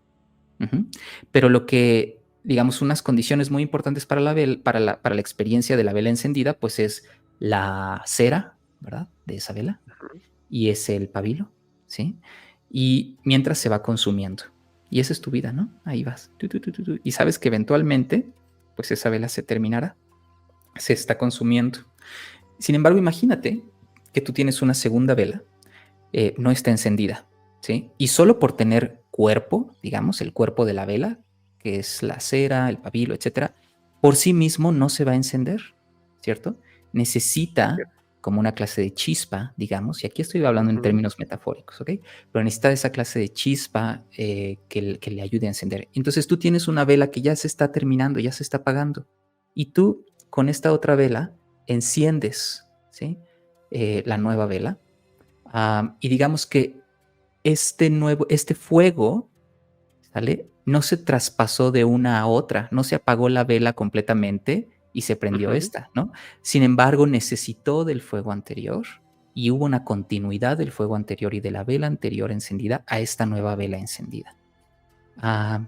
Ujú. Pero lo que, digamos, unas condiciones muy importantes para para la experiencia de la vela encendida, pues es la cera, ¿verdad? De esa vela Ujú. y es el pabilo, ¿sí? Y mientras se va consumiendo. Y esa es tu vida, ¿no? Ahí vas. Y sabes que eventualmente, pues esa vela se terminará, se está consumiendo. Sin embargo, imagínate que tú tienes una segunda vela no está encendida, ¿sí? Y solo por tener cuerpo, digamos, el cuerpo de la vela, que es la cera, el pabilo, etcétera, por sí mismo no se va a encender, ¿cierto? Necesita como una clase de chispa, digamos, y aquí estoy hablando en Ujú, términos metafóricos, ¿ok? Pero necesita esa clase de chispa que le ayude a encender. Entonces tú tienes una vela que ya se está terminando, ya se está apagando, y tú con esta otra vela enciendes, ¿sí? La nueva vela. Y digamos que este fuego, ¿sale? No se traspasó de una a otra, no se apagó la vela completamente y se prendió ujú. esta, ¿no? Sin embargo, necesitó del fuego anterior y hubo una continuidad del fuego anterior y de la vela anterior encendida a esta nueva vela encendida. Ah,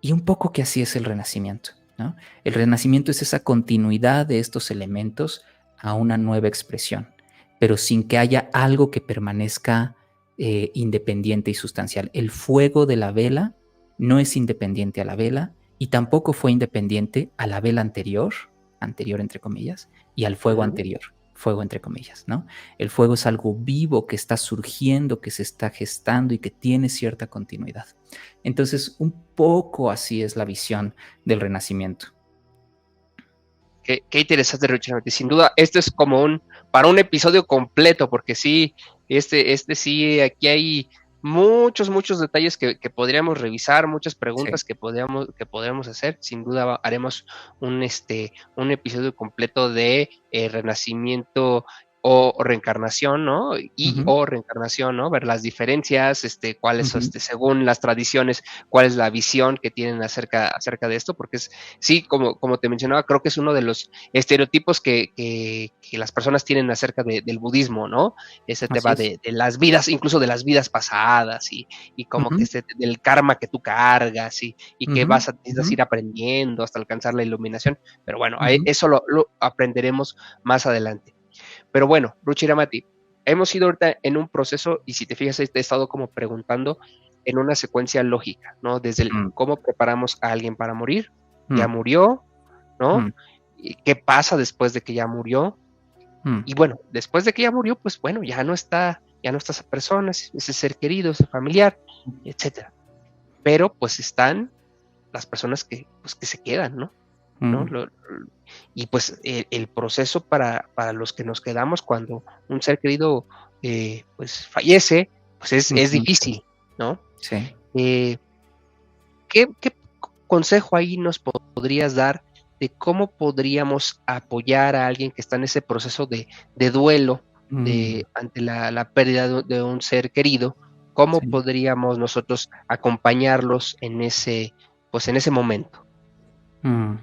y un poco que así es el Renacimiento, ¿no? El Renacimiento es esa continuidad de estos elementos a una nueva expresión, pero sin que haya algo que permanezca independiente y sustancial. El fuego de la vela no es independiente a la vela y tampoco fue independiente a la vela anterior, anterior entre comillas, y al fuego Ujú. anterior, fuego entre comillas, ¿no? El fuego es algo vivo que está surgiendo, que se está gestando y que tiene cierta continuidad. Entonces, un poco así es la visión del Renacimiento. Qué interesante, Richard. Y sin duda, esto es como para un episodio completo, porque sí, sí, aquí hay muchos detalles que podríamos revisar, muchas Sí. preguntas que podríamos hacer. Sin duda haremos un episodio completo de renacimiento o reencarnación, ¿no? Y Ujú, o reencarnación, ¿no? Ver las diferencias, cuáles, ujú, según las tradiciones, cuál es la visión que tienen acerca de esto, porque sí, como te mencionaba, creo que es uno de los estereotipos que las personas tienen acerca del budismo, ¿no? Ese así tema es. de las vidas, incluso de las vidas pasadas y como que Ujú, del karma que tú cargas y que ujú, necesitas ujú, ir aprendiendo hasta alcanzar la iluminación. Pero bueno, ujú, eso lo aprenderemos más adelante. Pero bueno, Ruchiramati, hemos ido ahorita en un proceso y si te fijas, te he estado como preguntando en una secuencia lógica, ¿no? Desde mm, cómo preparamos a alguien para morir, ya mm, murió, ¿no? mm, ¿Y qué pasa después de que ya murió? mm, Y bueno, después de que ya murió, pues bueno, ya no está esa persona, ese ser querido, ese familiar, etcétera. Pero pues están las personas que se quedan, ¿no? ¿No? mm, Y pues el proceso para los que nos quedamos cuando un ser querido pues fallece, pues es ujú, difícil, ¿no? sí. Eh, ¿qué consejo ahí nos podrías dar de cómo podríamos apoyar a alguien que está en ese proceso de duelo Mm, ante la pérdida de un ser querido? ¿Cómo sí. podríamos nosotros acompañarlos pues en ese momento? Mm.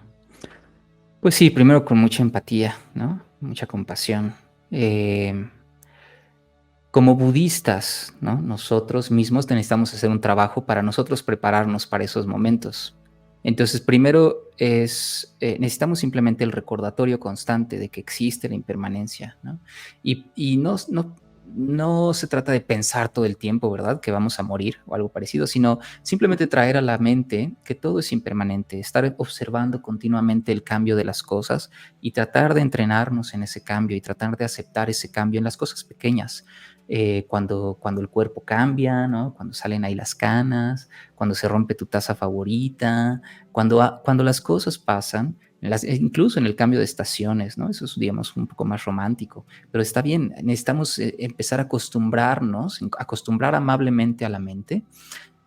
Pues sí, primero con mucha empatía, ¿no? Mucha compasión. Em, Como budistas, ¿no? Nosotros mismos necesitamos hacer un trabajo para nosotros prepararnos para esos momentos. Entonces, primero necesitamos simplemente el recordatorio constante de que existe la impermanencia, ¿no? Y no se trata de pensar todo el tiempo, ¿verdad? Que vamos a morir o algo parecido, sino simplemente Ujú, traer a la mente que todo es impermanente, estar observando continuamente el cambio de las cosas y tratar de entrenarnos en ese cambio y tratar de aceptar ese cambio en las cosas pequeñas cuando el cuerpo cambia, ¿no? Cuando salen ahí las canas, cuando se rompe tu taza favorita, cuando las cosas pasan, incluso en el cambio de estaciones, ¿no? Eso es, digamos, un poco más romántico, pero está bien, necesitamos empezar a acostumbrarnos, acostumbrar amablemente a la mente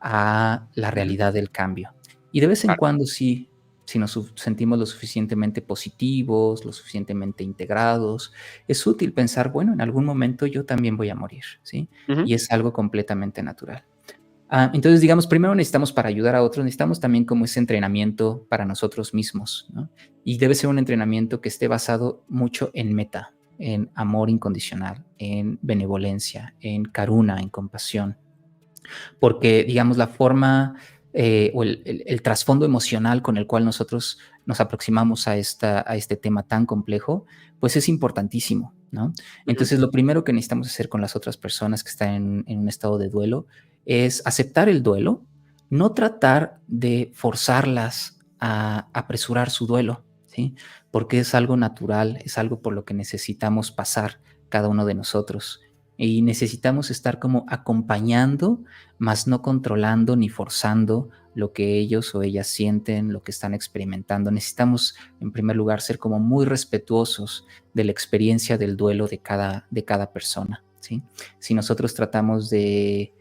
a la ujú, realidad del cambio. Y de vez en claro, cuando sí, si nos sentimos lo suficientemente positivos, lo suficientemente integrados, es útil pensar, bueno, en algún momento yo también voy a morir, ¿sí? ujú, Y es algo completamente natural. Entonces, digamos, primero necesitamos para ayudar a otros, necesitamos también como ese entrenamiento para nosotros mismos, ¿no? Y debe ser un entrenamiento que esté basado mucho en meta, en amor incondicional, en benevolencia, en karuna, en compasión, porque, digamos, la forma o el trasfondo emocional con el cual nosotros nos aproximamos a este tema tan complejo, pues es importantísimo, ¿no? ujú, Entonces, lo primero que necesitamos hacer con las otras personas que están en un estado de duelo es aceptar el duelo, no tratar de forzarlas a apresurar su duelo, ¿sí? Porque es algo natural, es algo por lo que necesitamos pasar cada uno de nosotros. y necesitamos estar como acompañando, más no controlando ni forzando lo que ellos o ellas sienten, lo que están experimentando. Necesitamos, en primer lugar, ser como muy respetuosos de la experiencia del duelo de cada persona, ¿sí? Si nosotros tratamos de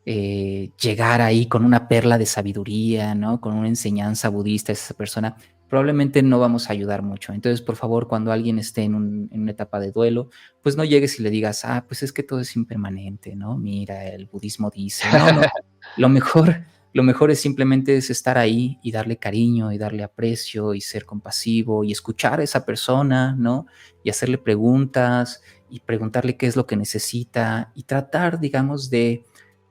llegar ahí con una perla de sabiduría, ¿no? Con una enseñanza budista a esa persona, probablemente no vamos a ayudar mucho. Entonces, por favor, cuando alguien esté en una etapa de duelo, pues no llegues y le digas, pues es que todo es impermanente, ¿no? Mira, el budismo dice, no, no, lo mejor, lo mejor es simplemente es estar ahí y darle cariño y darle aprecio y ser compasivo y escuchar a esa persona, ¿no? Y hacerle preguntas y preguntarle qué es lo que necesita y tratar, digamos, de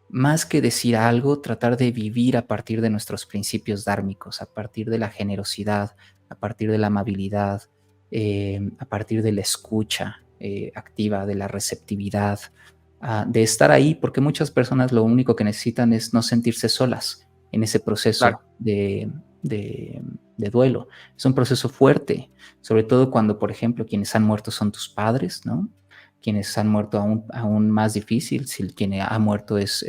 más que decir algo, tratar de vivir a partir de nuestros principios dármicos, a partir de la generosidad, a partir de la amabilidad, a partir de la escucha activa, de la receptividad, de estar ahí, porque muchas personas lo único que necesitan es no sentirse solas en ese Claro, proceso de duelo. Es un proceso fuerte, sobre todo cuando, por ejemplo, quienes han muerto son tus padres, ¿no? Quienes han muerto aún más difícil, si quien ha muerto es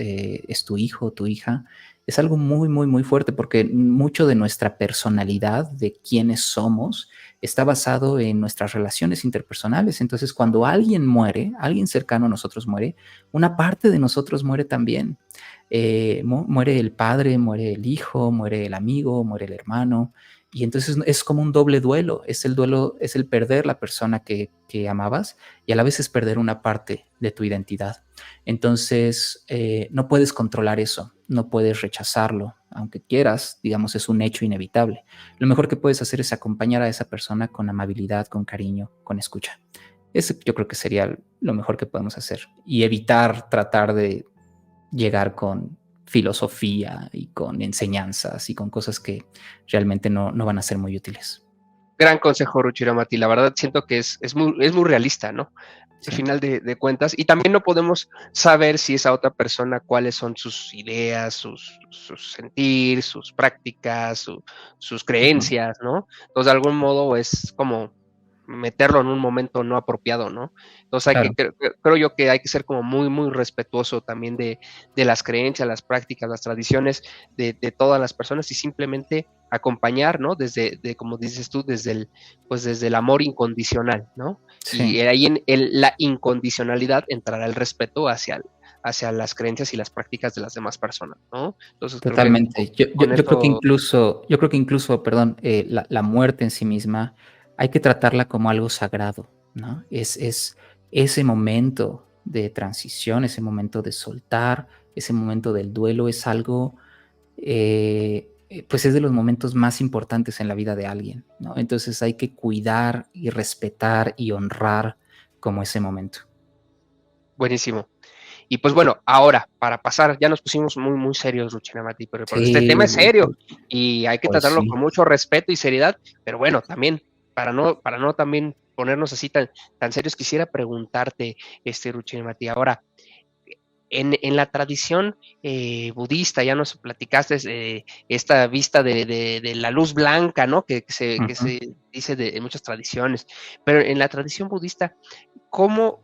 tu hijo o tu hija, es algo muy, muy, muy fuerte porque mucho de nuestra personalidad, de quiénes somos, está basado en nuestras relaciones interpersonales. Entonces, cuando alguien muere, alguien cercano a nosotros muere, una parte de nosotros muere también. Muere el padre, muere el hijo, muere el amigo, muere el hermano. Y entonces es como un doble duelo. Es el duelo, es el perder la persona que amabas y a la vez es perder una parte de tu identidad. Entonces, no puedes controlar eso, no puedes rechazarlo, aunque quieras, digamos, es un hecho inevitable. Lo mejor que puedes hacer es acompañar a esa persona con amabilidad, con cariño, con escucha. Eso yo creo que sería lo mejor que podemos hacer y evitar tratar de llegar con filosofía y con enseñanzas y con cosas que realmente no van a ser muy útiles. gran consejo, Ruchiramati. La verdad siento que es muy realista, ¿no? Al Sí. final de cuentas. Y también no podemos saber si esa otra persona, cuáles son sus ideas, sus sentir, sus prácticas, sus Ujú. creencias, ¿no? Entonces, de algún modo es como meterlo en un momento no apropiado, ¿no? Entonces Claro. creo yo que hay que ser como muy, muy respetuoso también de las creencias, las prácticas, las tradiciones de todas las personas y simplemente acompañar, ¿no? Como dices tú, pues desde el amor incondicional, ¿no? Sí. Y ahí la incondicionalidad entrará el respeto hacia las creencias y las prácticas de las demás personas, ¿no? Entonces creo que Totalmente. con eso, Yo creo que incluso, perdón, la muerte en sí misma hay que tratarla como algo sagrado, ¿no? Es ese momento de transición, ese momento de soltar, ese momento del duelo es algo, pues es de los momentos más importantes en la vida de alguien, ¿no? Entonces hay que cuidar y respetar y honrar como ese momento. buenísimo. Y pues bueno, ahora, para pasar, ya nos pusimos muy, muy serios, Ruchinamati, pero este Sí, tema es serio y hay que pues tratarlo sí. con mucho respeto y seriedad, pero bueno, también, para no también ponernos así tan serios, quisiera preguntarte, Ruchinamati, ahora, en la tradición budista, ya nos platicaste esta vista de la luz blanca, ¿no? Que Ujú, se dice en muchas tradiciones, pero en la tradición budista, cómo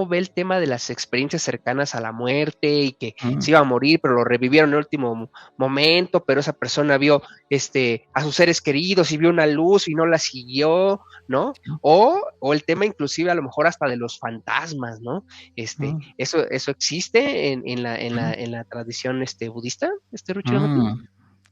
ve el tema de las experiencias cercanas a la muerte y que ujú, se iba a morir, pero lo revivieron en el último momento, pero esa persona vio a sus seres queridos y vio una luz y no la siguió, ¿no? O el tema inclusive a lo mejor hasta de los fantasmas, ¿no? ujú, Eso existe ujú. en la tradición budista, Ruchiramati. Mm.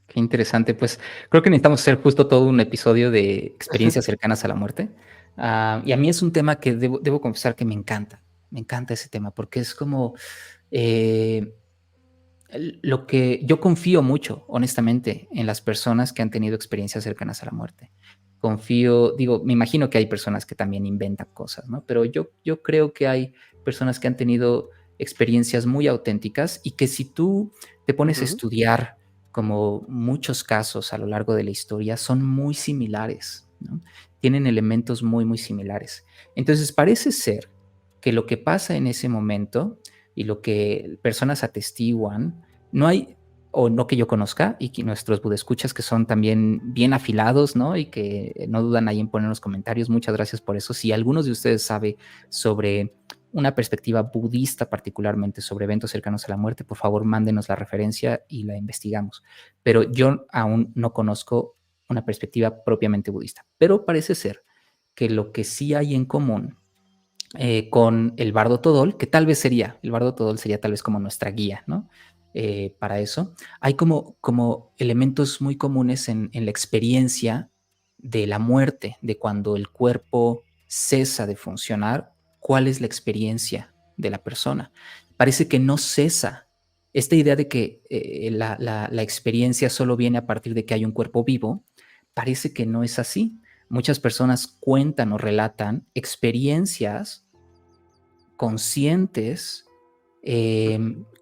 Qué interesante. Pues creo que necesitamos hacer justo todo un episodio de experiencias cercanas a la muerte. Y a mí es un tema que debo confesar que me encanta. Me encanta ese tema porque es como eh, lo que yo confío mucho, honestamente, en las personas que han tenido experiencias cercanas a la muerte. Confío, digo, me imagino que hay personas que también inventan cosas, ¿no? Pero yo creo que hay personas que han tenido experiencias muy auténticas y que si tú te pones a Ujú. estudiar como muchos casos a lo largo de la historia, son muy similares, ¿no? Tienen elementos muy, muy similares. Entonces, parece ser que lo que pasa en ese momento y lo que personas atestiguan, no hay, o no que yo conozca, y que nuestros budescuchas que son también bien afilados, ¿no? Y que no dudan ahí en poner los comentarios. Muchas gracias por eso. Si algunos de ustedes sabe sobre una perspectiva budista particularmente sobre eventos cercanos a la muerte, por favor mándenos la referencia y la investigamos. Pero yo aún no conozco una perspectiva propiamente budista. Pero parece ser que lo que sí hay en común con el Bardo Todol, que tal vez sería, el Bardo Todol sería tal vez como nuestra guía, ¿no? Para eso. Hay como elementos muy comunes en la experiencia de la muerte, de cuando el cuerpo cesa de funcionar, cuál es la experiencia de la persona. Parece que no cesa. Esta idea de que la experiencia solo viene a partir de que hay un cuerpo vivo, parece que no es así. Muchas personas cuentan o relatan experiencias conscientes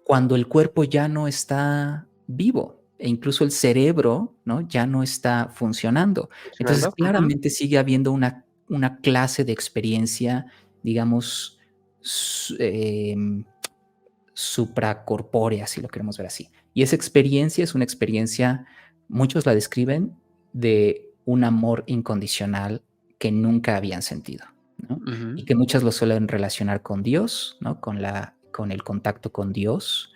cuando el cuerpo ya no está vivo e incluso el cerebro, ¿no?, ya no está funcionando. Entonces, Funcionando. Ujú. claramente sigue habiendo una clase de experiencia, digamos, supracorpórea, si lo queremos ver así. Y esa experiencia es una experiencia, muchos la describen, de un amor incondicional que nunca habían sentido, ¿no? Ujú. Y que muchas lo suelen relacionar con Dios, ¿no? Con el contacto con Dios.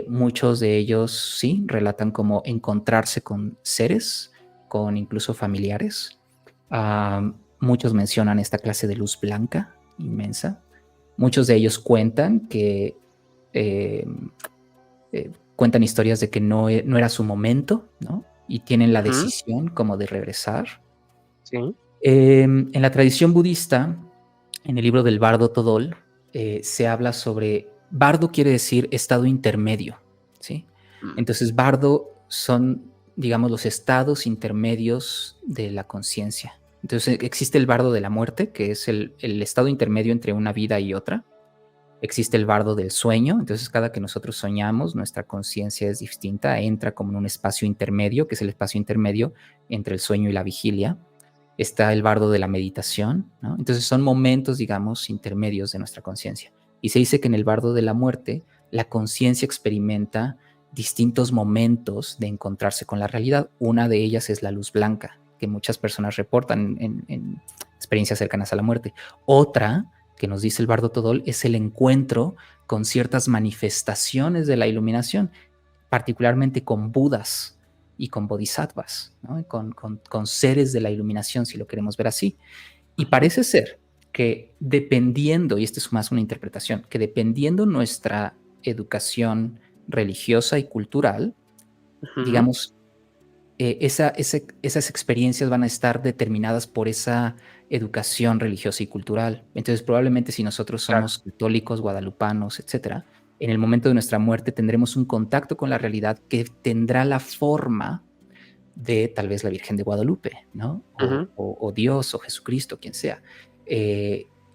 Muchos de ellos, sí, relatan como encontrarse con seres, con incluso familiares. Muchos mencionan esta clase de luz blanca inmensa. Muchos de ellos cuentan que eh, cuentan historias de que no era su momento, ¿no? Y tienen la Ujú. decisión como de regresar. Sí. En la tradición budista, en el libro del Bardo Todol, se habla sobre, Bardo quiere decir estado intermedio, ¿sí? Mm. Entonces, Bardo son, digamos, los estados intermedios de la conciencia. Entonces, existe el Bardo de la muerte, que es el estado intermedio entre una vida y otra. Existe el bardo del sueño, entonces cada que nosotros soñamos, nuestra conciencia es distinta, entra como en un espacio intermedio, que es el espacio intermedio entre el sueño y la vigilia. Está el bardo de la meditación, ¿no? Entonces son momentos, digamos, intermedios de nuestra conciencia. Y se dice que en el bardo de la muerte, la conciencia experimenta distintos momentos de encontrarse con la realidad. Una de ellas es la luz blanca, que muchas personas reportan en experiencias cercanas a la muerte. Otra que nos dice el Bardo Todol es el encuentro con ciertas manifestaciones de la iluminación, particularmente con Budas y con Bodhisattvas, ¿no? Con seres de la iluminación, si lo queremos ver así. Y Ujú. parece ser que dependiendo, y esto es más una interpretación, que dependiendo nuestra educación religiosa y cultural, Ujú. digamos, esas experiencias van a estar determinadas por esa educación religiosa y cultural. Entonces, probablemente si nosotros Claro. somos católicos, guadalupanos, etcétera, en el momento de nuestra muerte tendremos un contacto con la realidad que tendrá la forma de tal vez la Virgen de Guadalupe, ¿no? Ujú. O Dios o Jesucristo, quien sea.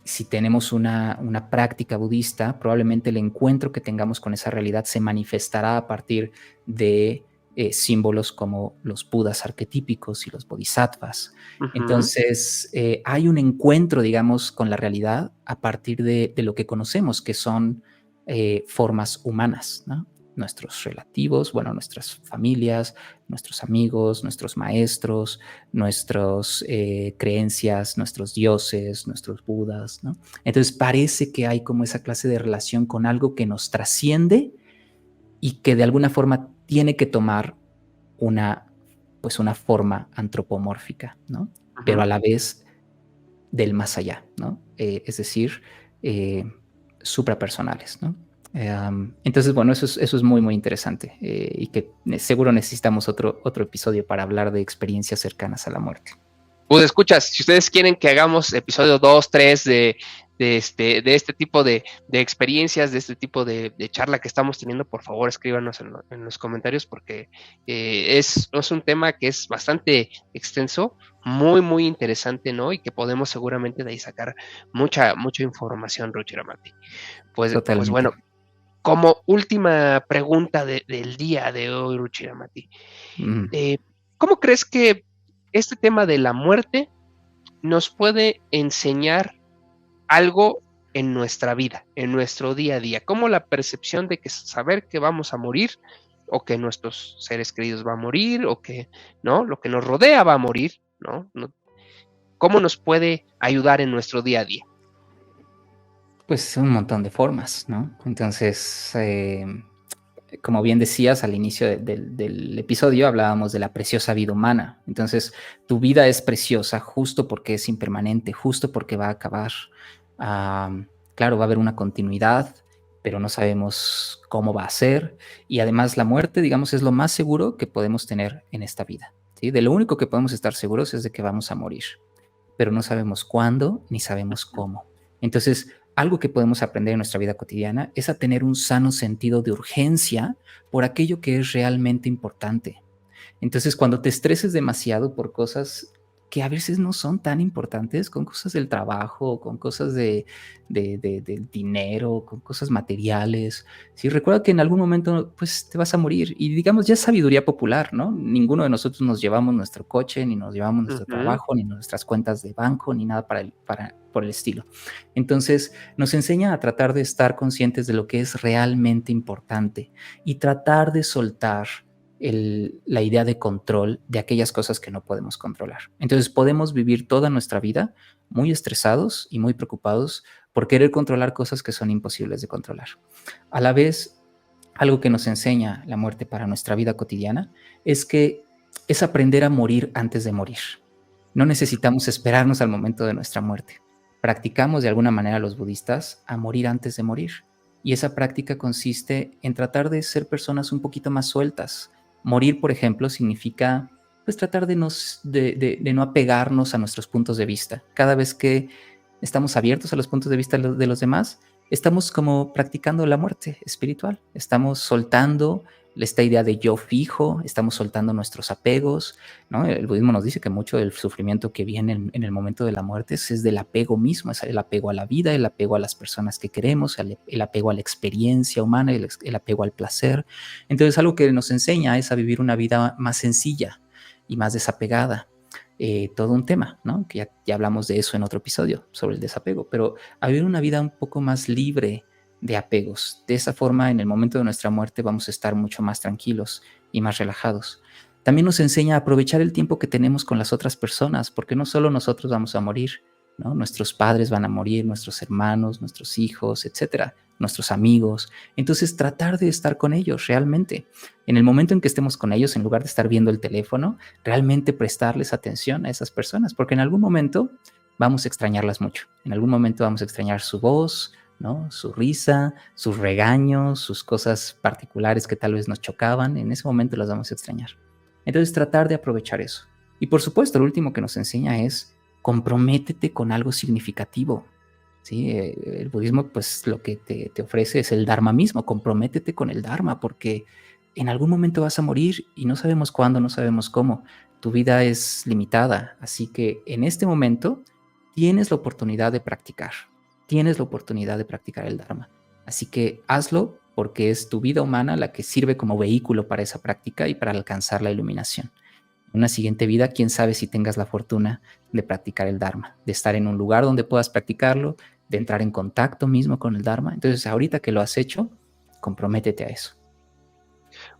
Si tenemos una práctica budista, probablemente el encuentro que tengamos con esa realidad se manifestará a partir de símbolos como los Budas arquetípicos y los Bodhisattvas. Ujú. Entonces, hay un encuentro, digamos, con la realidad a partir de lo que conocemos, que son formas humanas, ¿no? Nuestros relativos, bueno, nuestras familias, nuestros amigos, nuestros maestros, nuestras creencias, nuestros dioses, nuestros budas, ¿no? Entonces parece que hay como esa clase de relación con algo que nos trasciende y que de alguna forma tiene que tomar una, pues una forma antropomórfica, ¿no? Pero a Ujú. la vez del más allá, ¿no? Es decir, eh, suprapersonales, ¿no? Entonces, bueno, eso es muy, muy interesante y que seguro necesitamos otro episodio para hablar de experiencias cercanas a la muerte. Pues escuchas, si ustedes quieren que hagamos episodio 2, 3 de este tipo de experiencias, de este tipo de charla que estamos teniendo, por favor escríbanos en los comentarios porque es un tema que es bastante extenso, muy, muy interesante, ¿no? Y que podemos seguramente de ahí sacar mucha información, Ruchiramati. Pues Totalmente. bueno, como última pregunta del día de hoy, Ruchiramati, Mm. eh, ¿cómo crees que este tema de la muerte nos puede enseñar algo en nuestra vida, en nuestro día a día? ¿Cómo la percepción de que saber que vamos a morir o que nuestros seres queridos van a morir o que, ¿no?, lo que nos rodea va a morir, ¿no? ¿Cómo nos puede ayudar en nuestro día a día? Pues un montón de formas, ¿no? Entonces, como bien decías al inicio del episodio, hablábamos de la preciosa vida humana. Entonces, tu vida es preciosa justo porque es impermanente, justo porque va a acabar. Claro, va a haber una continuidad, pero no sabemos cómo va a ser. Y además la muerte, digamos, es lo más seguro que podemos tener en esta vida. ¿Sí? De lo único que podemos estar seguros es de que vamos a morir, pero no sabemos cuándo ni sabemos cómo. Entonces, algo que podemos aprender en nuestra vida cotidiana es a tener un sano sentido de urgencia por aquello que es realmente importante. Entonces, cuando te estreses demasiado por cosas que a veces no son tan importantes, con cosas del trabajo, con cosas del dinero, con cosas materiales, sí, recuerda que en algún momento pues te vas a morir y digamos ya es sabiduría popular, ¿no? Ninguno de nosotros nos llevamos nuestro coche, ni nos llevamos nuestro Ujú. trabajo, ni nuestras cuentas de banco, ni nada por el estilo. Entonces nos enseña a tratar de estar conscientes de lo que es realmente importante y tratar de soltar la idea de control de aquellas cosas que no podemos controlar. Entonces podemos vivir toda nuestra vida muy estresados y muy preocupados por querer controlar cosas que son imposibles de controlar. A la vez, algo que nos enseña la muerte para nuestra vida cotidiana es que es aprender a morir antes de morir. No necesitamos esperarnos al momento de nuestra muerte. Practicamos de alguna manera los budistas a morir antes de morir. Y esa práctica consiste en tratar de ser personas un poquito más sueltas. Morir, por ejemplo, significa pues tratar de no apegarnos a nuestros puntos de vista. Cada vez que estamos abiertos a los puntos de vista de los demás, estamos como practicando la muerte espiritual. Estamos soltando esta idea de yo fijo, estamos soltando nuestros apegos, ¿no? El budismo nos dice que mucho del sufrimiento que viene en el momento de la muerte es del apego mismo, es el apego a la vida, el apego a las personas que queremos, el apego a la experiencia humana, el apego al placer. Entonces algo que nos enseña es a vivir una vida más sencilla y más desapegada. Todo un tema, ¿no? Que ya hablamos de eso en otro episodio sobre el desapego, pero a vivir una vida un poco más libre de apegos. De esa forma, en el momento de nuestra muerte vamos a estar mucho más tranquilos y más relajados. También nos enseña a aprovechar el tiempo que tenemos con las otras personas, porque no solo nosotros vamos a morir, ¿no? Nuestros padres van a morir, nuestros hermanos, nuestros hijos, etcétera, nuestros amigos. Entonces, tratar de estar con ellos realmente. En el momento en que estemos con ellos, en lugar de estar viendo el teléfono, realmente prestarles atención a esas personas, porque en algún momento vamos a extrañarlas mucho. En algún momento vamos a extrañar su voz, ¿no? Su risa, sus regaños, sus cosas particulares que tal vez nos chocaban. En ese momento las vamos a extrañar. Entonces, tratar de aprovechar eso. Y por supuesto, lo último que nos enseña es comprométete con algo significativo. ¿Sí? El budismo, pues lo que te ofrece es el Dharma mismo. Comprométete con el Dharma, porque en algún momento vas a morir y no sabemos cuándo, no sabemos cómo. Tu vida es limitada, así que en este momento tienes la oportunidad de practicar. Tienes la oportunidad de practicar el Dharma. Así que hazlo porque es tu vida humana la que sirve como vehículo para esa práctica y para alcanzar la iluminación. En una siguiente vida, quién sabe si tengas la fortuna de practicar el Dharma, de estar en un lugar donde puedas practicarlo, de entrar en contacto mismo con el Dharma. Entonces, ahorita que lo has hecho, comprométete a eso.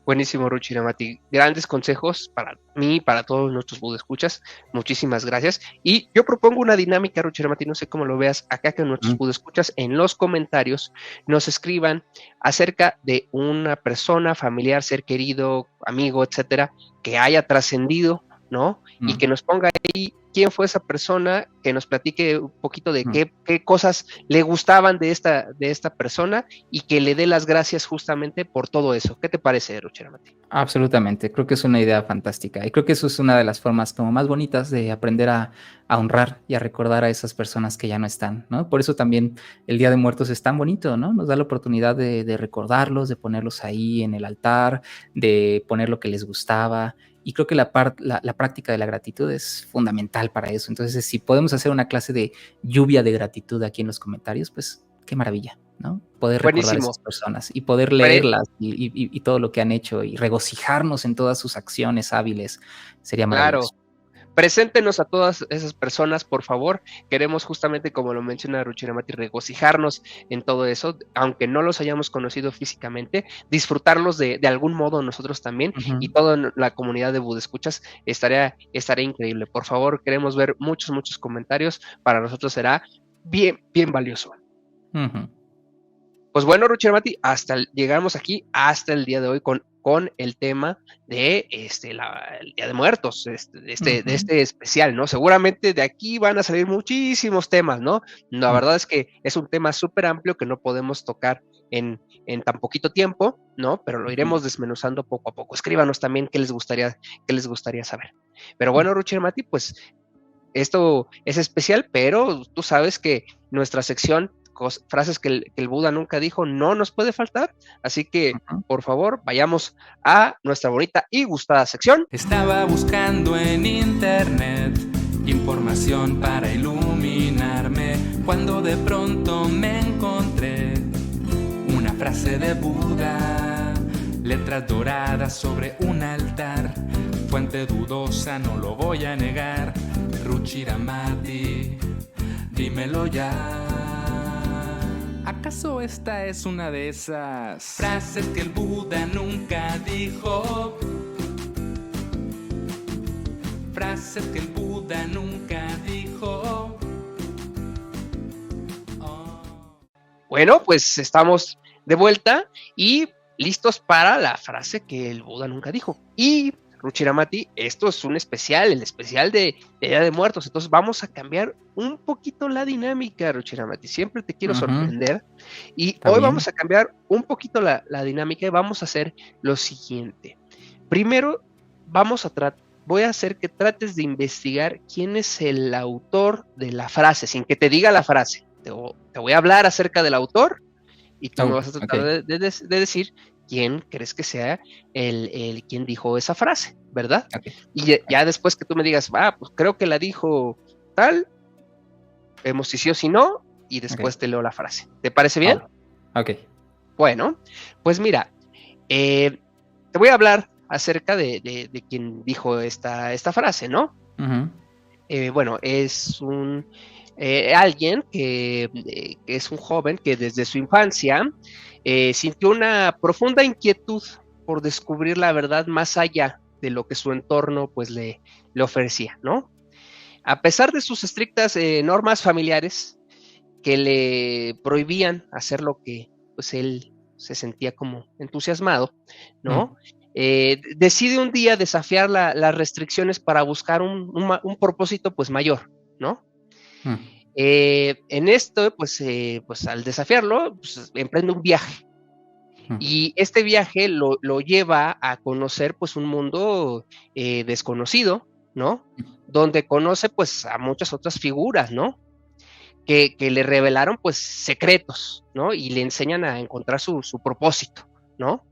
Buenísimo, Ruchiramati. Grandes consejos para mí y para todos nuestros escuchas. Muchísimas gracias. Y yo propongo una dinámica, Ruchiramati, no sé cómo lo veas acá, que nuestros escuchas en los comentarios nos escriban acerca de una persona, familiar, ser querido, amigo, etcétera, que haya trascendido, ¿no? Y que nos ponga ahí quién fue esa persona, que nos platique un poquito de qué cosas le gustaban de esta persona y que le dé las gracias justamente por todo eso. ¿Qué te parece, Ruchiramati? Absolutamente, creo que es una idea fantástica y creo que eso es una de las formas como más bonitas de aprender a honrar y a recordar a esas personas que ya no están, ¿no? Por eso también el Día de Muertos es tan bonito, ¿no? Nos da la oportunidad de recordarlos, de ponerlos ahí en el altar, de poner lo que les gustaba y creo que la práctica de la gratitud es fundamental para eso. Entonces, si podemos hacer una clase de lluvia de gratitud aquí en los comentarios, pues qué maravilla, ¿no? Poder recordar a Buenísimo. esas personas y poder leerlas y todo lo que han hecho y regocijarnos en todas sus acciones hábiles sería Claro. maravilloso. Preséntenos a todas esas personas, por favor. Queremos justamente, como lo menciona Ruchiramati, regocijarnos en todo eso, aunque no los hayamos conocido físicamente, disfrutarlos de algún modo nosotros también y toda la comunidad de Budescuchas estaría increíble. Por favor, queremos ver muchos comentarios. Para nosotros será bien valioso. Ujú. Pues bueno, Rucher Mati, llegamos aquí hasta el día de hoy con el tema de el Día de Muertos, de Ujú. este especial, ¿no? Seguramente de aquí van a salir muchísimos temas, ¿no? La Mm. verdad es que es un tema súper amplio que no podemos tocar en tan poquito tiempo, ¿no? Pero lo Ujú. iremos desmenuzando poco a poco. Escríbanos también qué les gustaría saber. Pero Mm. bueno, Rucher Mati, pues esto es especial, pero tú sabes que nuestra sección, frases que el Buda nunca dijo, no nos puede faltar. Así que, Ujú. por favor, vayamos a nuestra bonita y gustada sección. Estaba buscando en internet información para iluminarme cuando de pronto me encontré una frase de Buda, letras doradas sobre un altar, fuente dudosa, no lo voy a negar. Ruchiramati, dímelo ya. ¿Acaso esta es una de esas frases que el Buda nunca dijo? Frases que el Buda nunca dijo. Oh. Bueno, pues estamos de vuelta y listos para la frase que el Buda nunca dijo. Y Ruchiramati, esto es un especial, el especial de Día de Muertos. Entonces vamos a cambiar un poquito la dinámica, Ruchiramati. Siempre te quiero Ujú. sorprender. Y Está hoy bien. vamos a cambiar un poquito la dinámica y vamos a hacer lo siguiente. Primero, voy a hacer que trates de investigar quién es el autor de la frase, sin que te diga la frase. Te voy a hablar acerca del autor y tú me Oh, vas a ok, tratar de decir quién crees que sea quien dijo esa frase, ¿verdad? ok, Y ok. ya después que tú me digas, pues creo que la dijo tal, vemos si sí o si no, y Ok. después te leo la frase. ¿Te parece bien? Oh, ok. Bueno, pues mira, te voy a hablar acerca de quien dijo esta frase, ¿no? Ujú. Bueno, es alguien que es un joven que desde su infancia sintió una profunda inquietud por descubrir la verdad más allá de lo que su entorno pues le ofrecía, ¿no? A pesar de sus estrictas normas familiares que le prohibían hacer lo que pues él se sentía como entusiasmado, Mm. ¿no? Decide un día desafiar las restricciones para buscar un propósito pues mayor, ¿no? Mm. En esto, pues al desafiarlo, pues, emprende un viaje. Mm. Y este viaje lo lleva a conocer pues un mundo desconocido, ¿no? Donde conoce pues a muchas otras figuras, ¿no? Que le revelaron pues secretos, ¿no? Y le enseñan a encontrar su propósito, ¿no?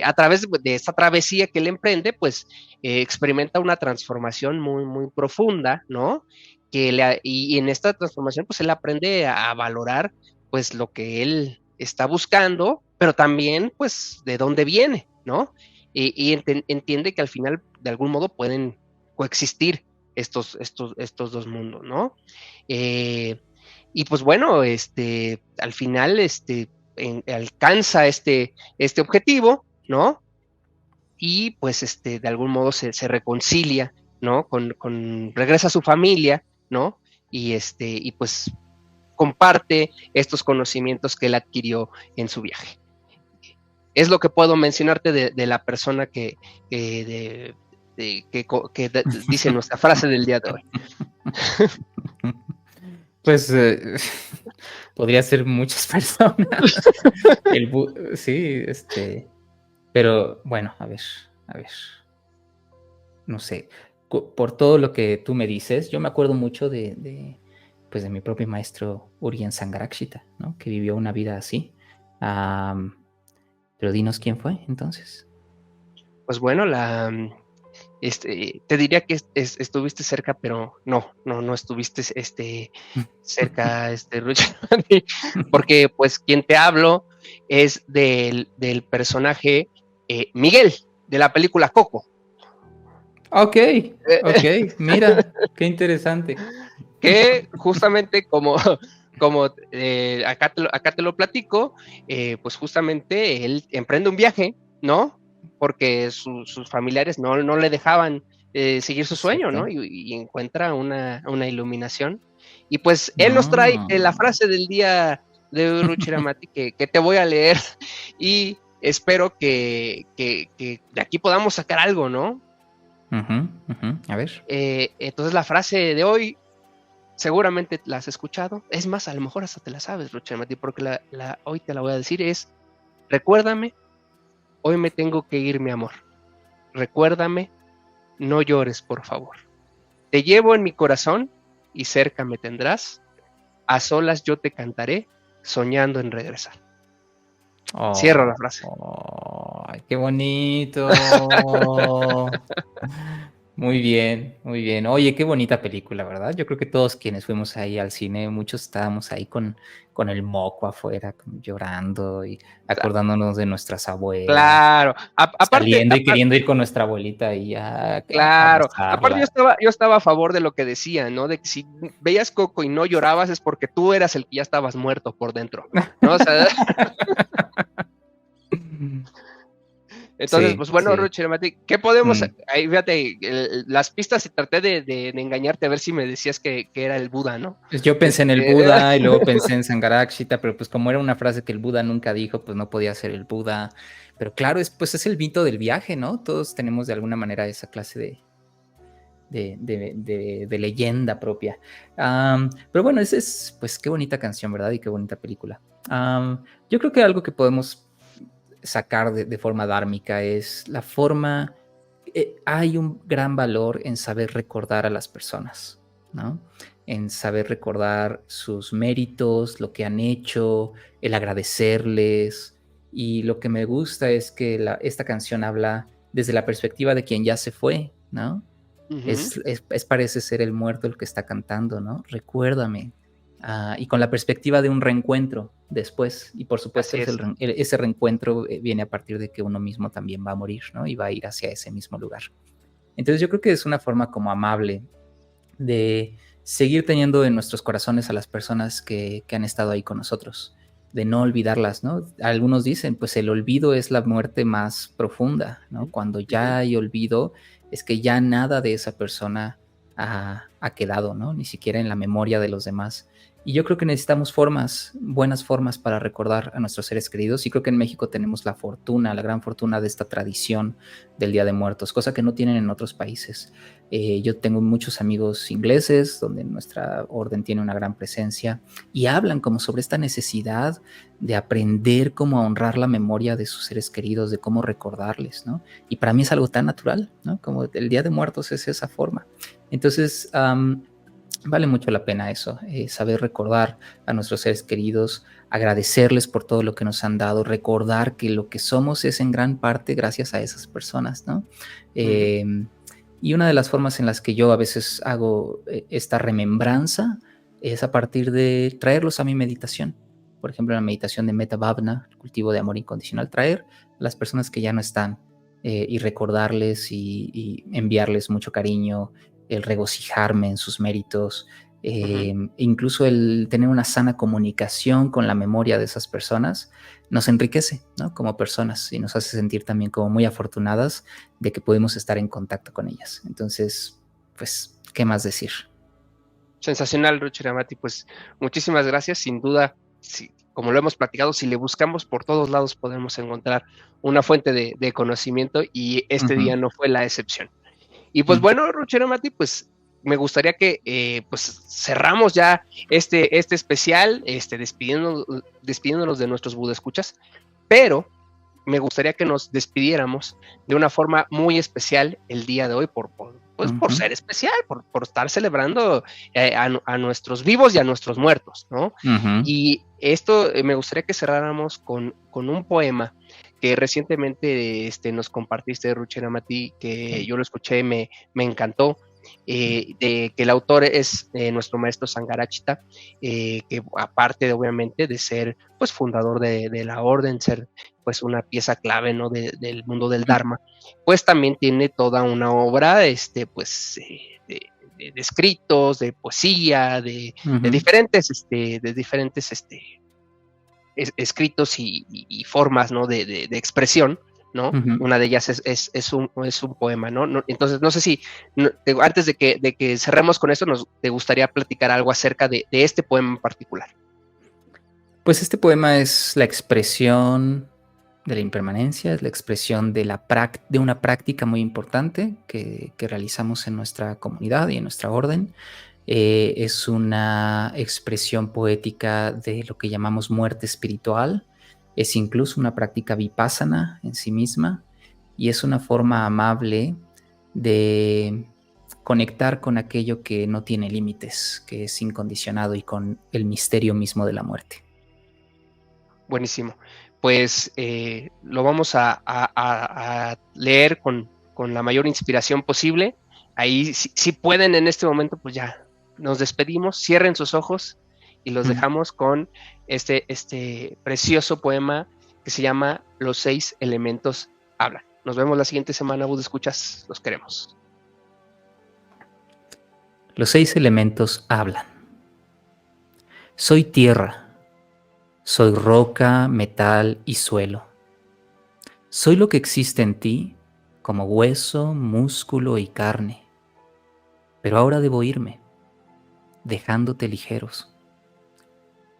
A través de esta travesía que él emprende, pues experimenta una transformación muy, muy profunda, ¿no? Y en esta transformación, pues él aprende a valorar, pues lo que él está buscando, pero también, pues, de dónde viene, ¿no? Entiende que al final, de algún modo, pueden coexistir estos dos mundos, ¿no? Eh, y pues bueno, al final, alcanza este objetivo, ¿no? Y pues de algún modo se reconcilia, ¿no? Regresa a su familia, ¿no? Y pues comparte estos conocimientos que él adquirió en su viaje. Es lo que puedo mencionarte de la persona que dice nuestra frase del día de hoy. Pues, podría ser muchas personas. Sí, pero bueno, a ver, no sé, por todo lo que tú me dices, yo me acuerdo mucho pues, de mi propio maestro Urien Sangharakshita, ¿no? Que vivió una vida así. Pero dinos quién fue, entonces. Pues bueno, te diría que estuviste cerca, pero no estuviste cerca, Rucha, porque pues quien te hablo es del personaje Miguel, de la película Coco. Okey, okey, mira, qué interesante. Que justamente como acá te lo platico, pues justamente él emprende un viaje, ¿no? Porque sus familiares no le dejaban seguir su sueño, ¿no? Exacto. Y encuentra una iluminación Y pues él nos trae la Mm. frase del día de hoy, Ruchiramati, que te voy a leer y espero que de aquí podamos sacar algo, ¿no? Ujú, ujú. A ver. Entonces la frase de hoy seguramente la has escuchado. Es más, a lo mejor hasta te la sabes, Ruchiramati, porque hoy te la voy a decir. Es: recuérdame, hoy me tengo que ir, mi amor. Recuérdame, no llores, por favor. Te llevo en mi corazón y cerca me tendrás. A solas yo te cantaré, soñando en regresar. Cierro la frase. Ay, qué bonito. Muy bien, muy bien. Oye, qué bonita película, ¿verdad? Yo creo que todos quienes fuimos ahí al cine, muchos estábamos ahí con el moco afuera, llorando y acordándonos de nuestras abuelas, Claro, aparte, saliendo y queriendo ir con nuestra abuelita ahí a claro, aparte abrazarla. yo estaba a favor de lo que decían, ¿no? De que si veías Coco y no llorabas es porque tú eras el que ya estabas muerto por dentro, ¿no? O sea, entonces, Sí, pues bueno, sí. Ruchiramati, ¿qué podemos? Mm. Ahí, fíjate, las pistas y traté de engañarte a ver si me decías que era el Buda, ¿no? Pues yo pensé en el Este, Buda y luego pensé en Sangarakshita, pero pues como era una frase que el Buda nunca dijo, pues no podía ser el Buda. Pero claro, pues es el mito del viaje, ¿no? Todos tenemos de alguna manera esa clase de leyenda propia. Pero bueno, pues qué bonita canción, ¿verdad? Y qué bonita película. Yo creo que algo que podemos sacar de forma dármica es la forma. Hay un gran valor en saber recordar a las personas, ¿no? En saber recordar sus méritos, lo que han hecho, el agradecerles. Y lo que me gusta es que esta canción habla desde la perspectiva de quien ya se fue, ¿no? ujú, Parece ser el muerto el que está cantando, ¿no? Recuérdame. Y con la perspectiva de un reencuentro después. Y por supuesto, así es. ese reencuentro viene a partir de que uno mismo también va a morir, ¿no? Y va a ir hacia ese mismo lugar. Entonces yo creo que es una forma como amable de seguir teniendo en nuestros corazones a las personas que han estado ahí con nosotros, de no olvidarlas, ¿no? Algunos dicen, pues el olvido es la muerte más profunda, ¿no? Cuando Ujú. ya hay olvido, es que ya nada de esa persona ha quedado, ¿no? Ni siquiera en la memoria de los demás. Y yo creo que necesitamos buenas formas para recordar a nuestros seres queridos. Y creo que en México tenemos la gran fortuna de esta tradición del Día de Muertos, cosa que no tienen en otros países. Yo tengo muchos amigos ingleses donde nuestra orden tiene una gran presencia y hablan como sobre esta necesidad de aprender cómo a honrar la memoria de sus seres queridos, de cómo recordarles, ¿no? Y para mí es algo tan natural, ¿no? Como el Día de Muertos es esa forma. Entonces, vale mucho la pena eso, saber recordar a nuestros seres queridos, agradecerles por todo lo que nos han dado, recordar que lo que somos es en gran parte gracias a esas personas, ¿no? Ujú. Eh, y una de las formas en las que yo a veces hago esta remembranza es a partir de traerlos a mi meditación. Por ejemplo, la meditación de Metta Bhavana, el cultivo de amor incondicional, traer a las personas que ya no están y recordarles y enviarles mucho cariño, el regocijarme en sus méritos, Ujú. incluso el tener una sana comunicación con la memoria de esas personas, nos enriquece, ¿no? Como personas y nos hace sentir también como muy afortunadas de que podemos estar en contacto con ellas. Entonces, pues, ¿qué más decir? Sensacional, Ruchiramati, pues muchísimas gracias. Sin duda, como lo hemos platicado, si le buscamos por todos lados podemos encontrar una fuente de conocimiento y este Ujú, día no fue la excepción. Y pues ujú. bueno, Ruchiramati, pues me gustaría que pues cerramos ya este especial, despidiéndonos de nuestros Buda escuchas, pero me gustaría que nos despidiéramos de una forma muy especial el día de hoy pues, por Ujú, ser especial, por estar celebrando a nuestros vivos y a nuestros muertos, ¿no? ujú. Y esto me gustaría que cerráramos con un poema que recientemente nos compartiste, Ruchiramati, que Ok. yo lo escuché, me encantó, de que el autor es nuestro maestro Sangarachita, que aparte de, obviamente de ser pues fundador de la orden, ser pues una pieza clave, ¿no? Del mundo del Mm, Dharma, pues también tiene toda una obra, pues, de escritos, de poesía, ujú. de diferentes escritos y formas, ¿no? De expresión, ¿no? Ujú. Una de ellas es un poema, ¿no? Entonces, no sé si antes de que cerremos con esto, te gustaría platicar algo acerca de este poema en particular. Pues este poema es la expresión de la impermanencia, es la expresión de de una práctica muy importante que realizamos en nuestra comunidad y en nuestra orden. Es una expresión poética de lo que llamamos muerte espiritual. Es incluso una práctica vipassana en sí misma y es una forma amable de conectar con aquello que no tiene límites, que es incondicionado y con el misterio mismo de la muerte. Buenísimo. Pues lo vamos a leer con la mayor inspiración posible. Ahí, si pueden en este momento, pues ya nos despedimos, cierren sus ojos y los dejamos con este precioso poema que se llama Los 6 elementos hablan. Nos vemos la siguiente semana, Bud Escuchas, los queremos. Los 6 elementos hablan. Soy tierra, soy roca, metal y suelo. Soy lo que existe en ti como hueso, músculo y carne. Pero ahora debo irme, dejándote ligeros.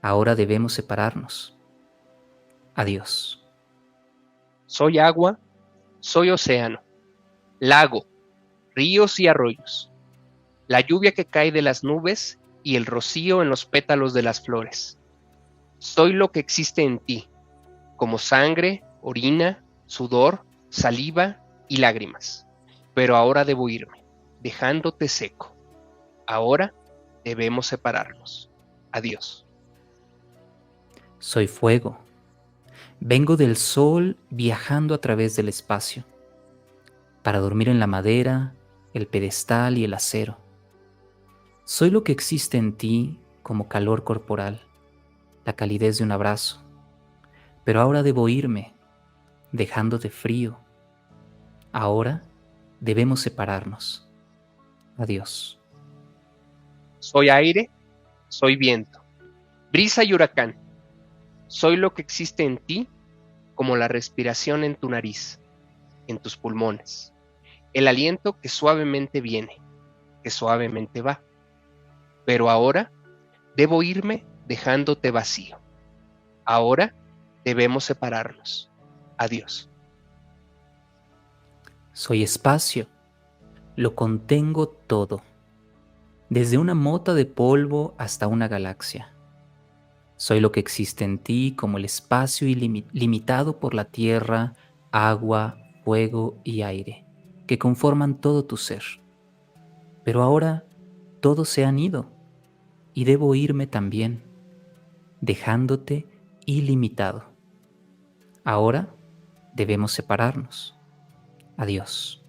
Ahora debemos separarnos. Adiós. Soy agua, soy océano, lago, ríos y arroyos, la lluvia que cae de las nubes y el rocío en los pétalos de las flores. Soy lo que existe en ti, como sangre, orina, sudor, saliva y lágrimas. Pero ahora debo irme, dejándote seco. Ahora debemos separarnos. Adiós. Soy fuego. Vengo del sol viajando a través del espacio, para dormir en la madera, el pedestal y el acero. Soy lo que existe en ti como calor corporal, la calidez de un abrazo. Pero ahora debo irme, dejándote frío. Ahora debemos separarnos. Adiós. Soy aire, soy viento, brisa y huracán. Soy lo que existe en ti como la respiración en tu nariz, en tus pulmones. El aliento que suavemente viene, que suavemente va. Pero ahora debo irme dejándote vacío. Ahora debemos separarnos. Adiós. Soy espacio. Lo contengo todo, desde una mota de polvo hasta una galaxia. Soy lo que existe en ti como el espacio ilimitado por la tierra, agua, fuego y aire, que conforman todo tu ser. Pero ahora todos se han ido y debo irme también, dejándote ilimitado. Ahora debemos separarnos. Adiós.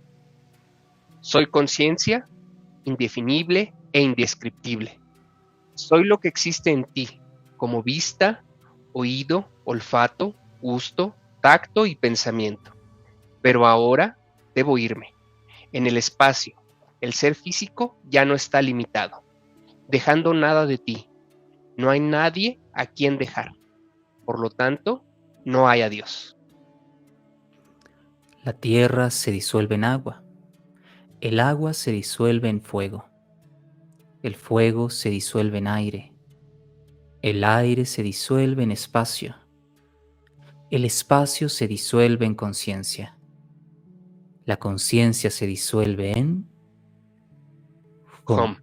Soy conciencia, indefinible e indescriptible. Soy lo que existe en ti, como vista, oído, olfato, gusto, tacto y pensamiento. Pero ahora debo irme. En el espacio, el ser físico ya no está limitado, dejando nada de ti. No hay nadie a quien dejar. Por lo tanto, no hay adiós. La tierra se disuelve en agua. El agua se disuelve en fuego. El fuego se disuelve en aire. El aire se disuelve en espacio. El espacio se disuelve en conciencia. La conciencia se disuelve en... Hum.